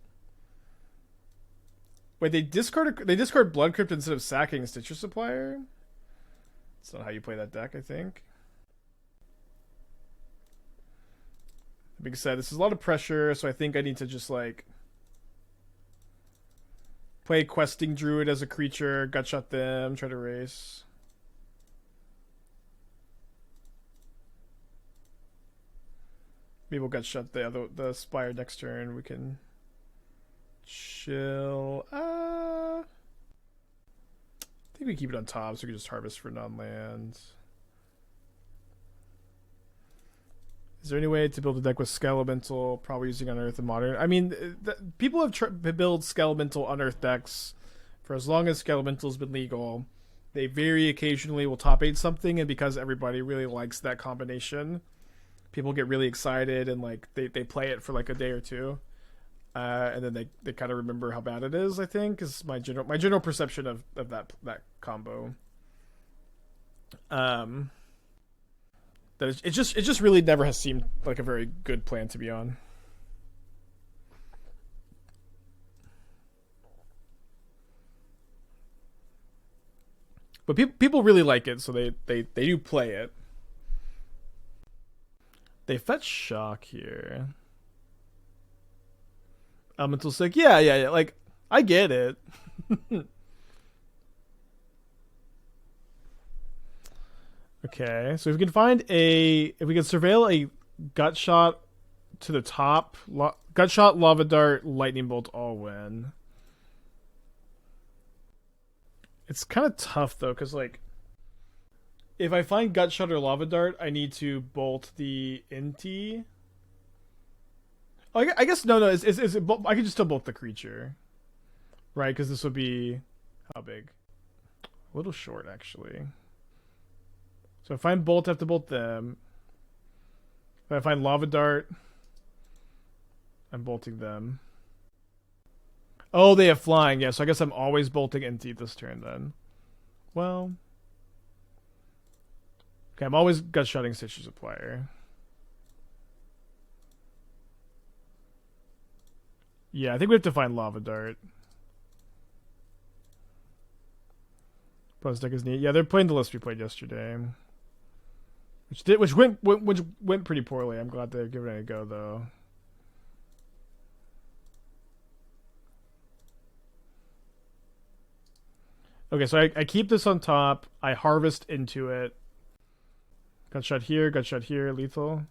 [SPEAKER 1] Wait, they discard Blood Crypt instead of sacking Stitcher Supplier? That's not how you play that deck, I think. Like I said, this is a lot of pressure, so I think I need to just like play Questing Druid as a creature, gutshot them, try to race. Maybe we'll gutshot the Spire next turn. We can chill. I think we keep it on top so we can just harvest for non-lands. Is there any way to build a deck with Skelemental, probably using Unearth and Modern? I mean, people have built Skelemental Unearth decks for as long as Skelemental's been legal. They very occasionally will top 8 something, and because everybody really likes that combination, people get really excited and like they play it for like a day or two. And then they kind of remember how bad it is, I think, is my general perception of that combo. That it just really never has seemed like a very good plan to be on. But people really like it, so they do play it. They fetch shock here. Elemental Sick. Yeah. Like, I get it. Okay, so if we can find if we can surveil a gut shot to the top, gut shot, lava dart, lightning bolt, all win. It's kind of tough though, because like, if I find gut shot or lava dart, I need to bolt the inti. Oh, I guess no. I could just still bolt the creature, right? Because this would be how big? A little short, actually. So if I find bolt, I have to bolt them. If I find lava dart, I'm bolting them. Oh, they have flying. Yeah, so I guess I'm always bolting inti this turn then. Well, okay, I'm always gut-shotting Stitcher Supplier. Yeah, I think we have to find lava dart. Plus deck is neat. Yeah, they're playing the list we played yesterday, which went pretty poorly. I'm glad they're giving it a go though. Okay, so I keep this on top. I harvest into it. Gut shot here, lethal.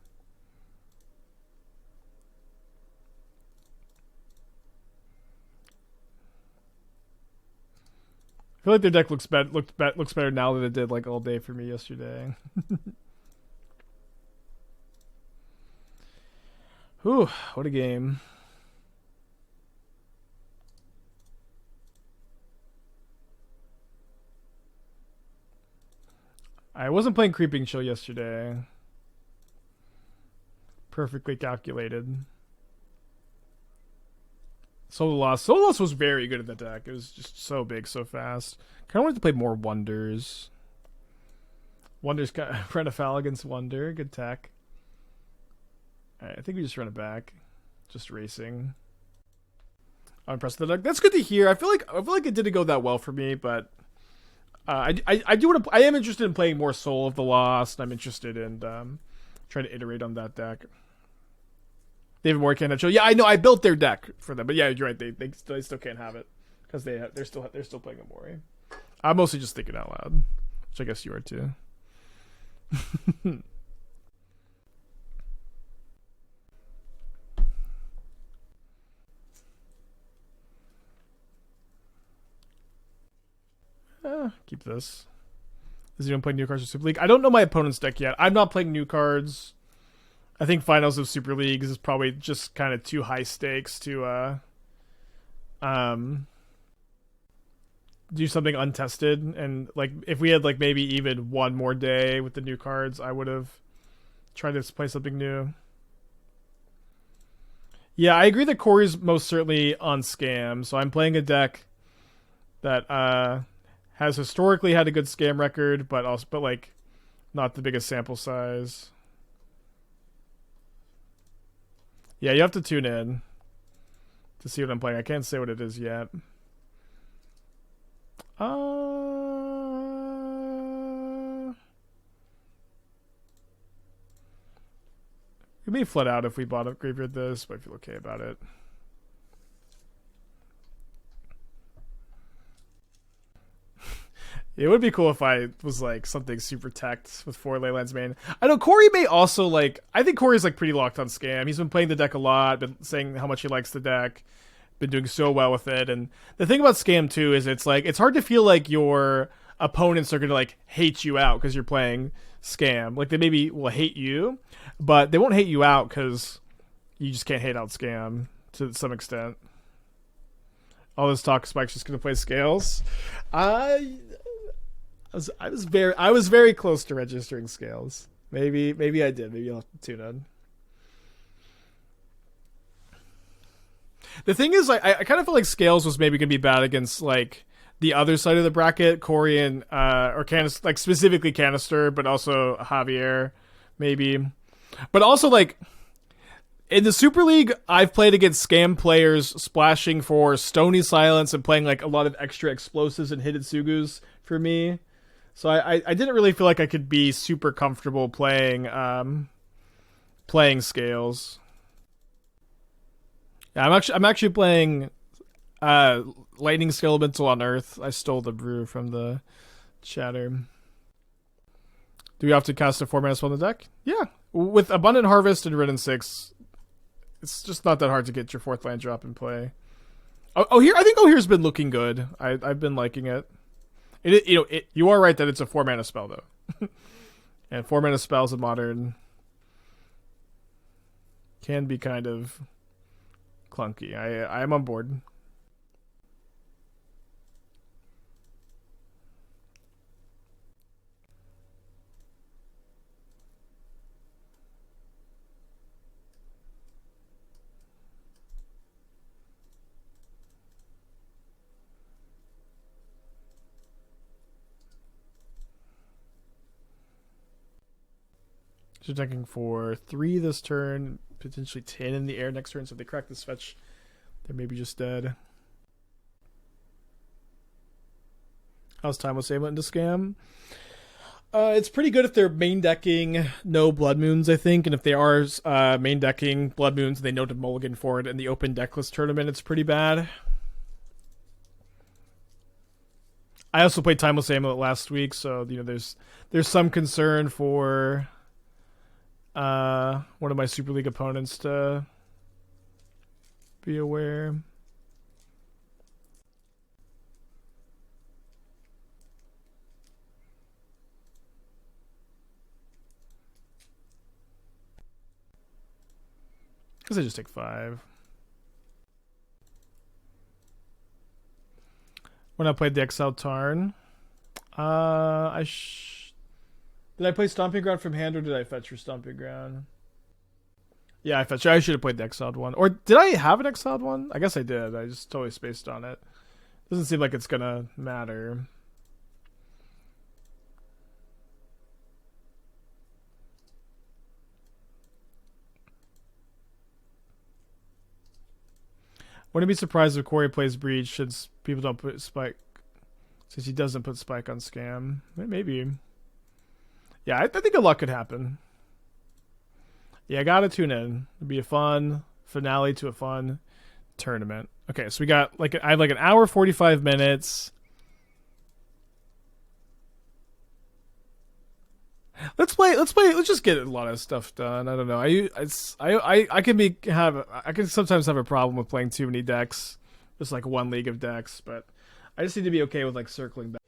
[SPEAKER 1] I feel like their deck looks better now than it did like all day for me yesterday. Whew, what a game. I wasn't playing Creeping Chill yesterday. Perfectly calculated. Solar Loss was very good at the deck. It was just so big, so fast. Kind of wanted to play more Wonders. Wonders got Run Afoul against Wonder. Good tech. Alright, I think we just run it back. Just racing. I'm impressed with the deck. That's good to hear. I feel like it didn't go that well for me, but I am interested in playing more Soul of the Lost. I'm interested in trying to iterate on that deck. David Moore can't have show. Yeah, I know. I built their deck for them, but yeah, you're right. They still can't have it because they're still playing Amori. I'm mostly just thinking out loud, which I guess you are too. Keep this. Is anyone playing new cards for Super League? I don't know my opponent's deck yet. I'm not playing new cards. I think finals of Super Leagues is probably just kind of too high stakes to do something untested. And like if we had like maybe even one more day with the new cards, I would have tried to play something new. Yeah, I agree that Corey's most certainly on scam. So I'm playing a deck that has historically had a good scam record, but like not the biggest sample size. Yeah, you have to tune in to see what I'm playing. I can't say what it is yet. We may flood out if we bought a graveyard this, but I feel okay about it. It would be cool if I was like something super teched with 4 Leyland's main. I know Corey may also like. I think Corey's like pretty locked on scam. He's been playing the deck a lot, been saying how much he likes the deck, been doing so well with it. And the thing about scam too is it's like it's hard to feel like your opponents are gonna like hate you out because you're playing scam. Like they maybe will hate you, but they won't hate you out because you just can't hate out scam to some extent. All this talk, Spike's just gonna play Scales. I was very close to registering Scales. Maybe I did. Maybe I'll have to tune in. The thing is, I kind of feel like Scales was maybe gonna be bad against like the other side of the bracket, Corey and or Canister, like specifically Canister, but also Javier, maybe. But also like in the Super League, I've played against scam players splashing for Stony Silence and playing like a lot of extra explosives and Hitotsugus for me. So I didn't really feel like I could be super comfortable playing playing Scales. Yeah, I'm actually playing Lightning Skelemental on Earth. I stole the brew from the chatter. Do we have to cast a 4-mana spell in the deck? Yeah. With Abundant Harvest and Wrenn and Six, it's just not that hard to get your 4th land drop in play. Here, I think Ojer's been looking good. I've been liking it. You are right that it's a 4-mana spell though. And 4-mana spells in Modern can be kind of clunky. I am on board. So attacking for 3 this turn, potentially 10 in the air next turn. So if they crack this fetch, they're maybe just dead. How's Timeless Amulet into Scam? It's pretty good if they're main decking no Blood Moons, I think. And if they are main decking Blood Moons, they know to mulligan for it in the open Decklist tournament, it's pretty bad. I also played Timeless Amulet last week, so there's some concern for one of my Super League opponents to be aware. Because I just take 5. When I played the Exiled Tarn, did I play Stomping Ground from hand, or did I fetch for Stomping Ground? Yeah, I fetched. I should have played the Exiled one. Or did I have an Exiled one? I guess I did. I just totally spaced on it. Doesn't seem like it's gonna matter. Wouldn't be surprised if Corey plays Breach since people don't put Spike. Since he doesn't put Spike on Scam. Maybe. Yeah, I think a lot could happen. Yeah, I gotta tune in. It'd be a fun finale to a fun tournament. Okay, so we got I have an hour 45 minutes. Let's just get a lot of stuff done. I don't know. I can sometimes have a problem with playing too many decks. Just one league of decks, but I just need to be okay with circling back.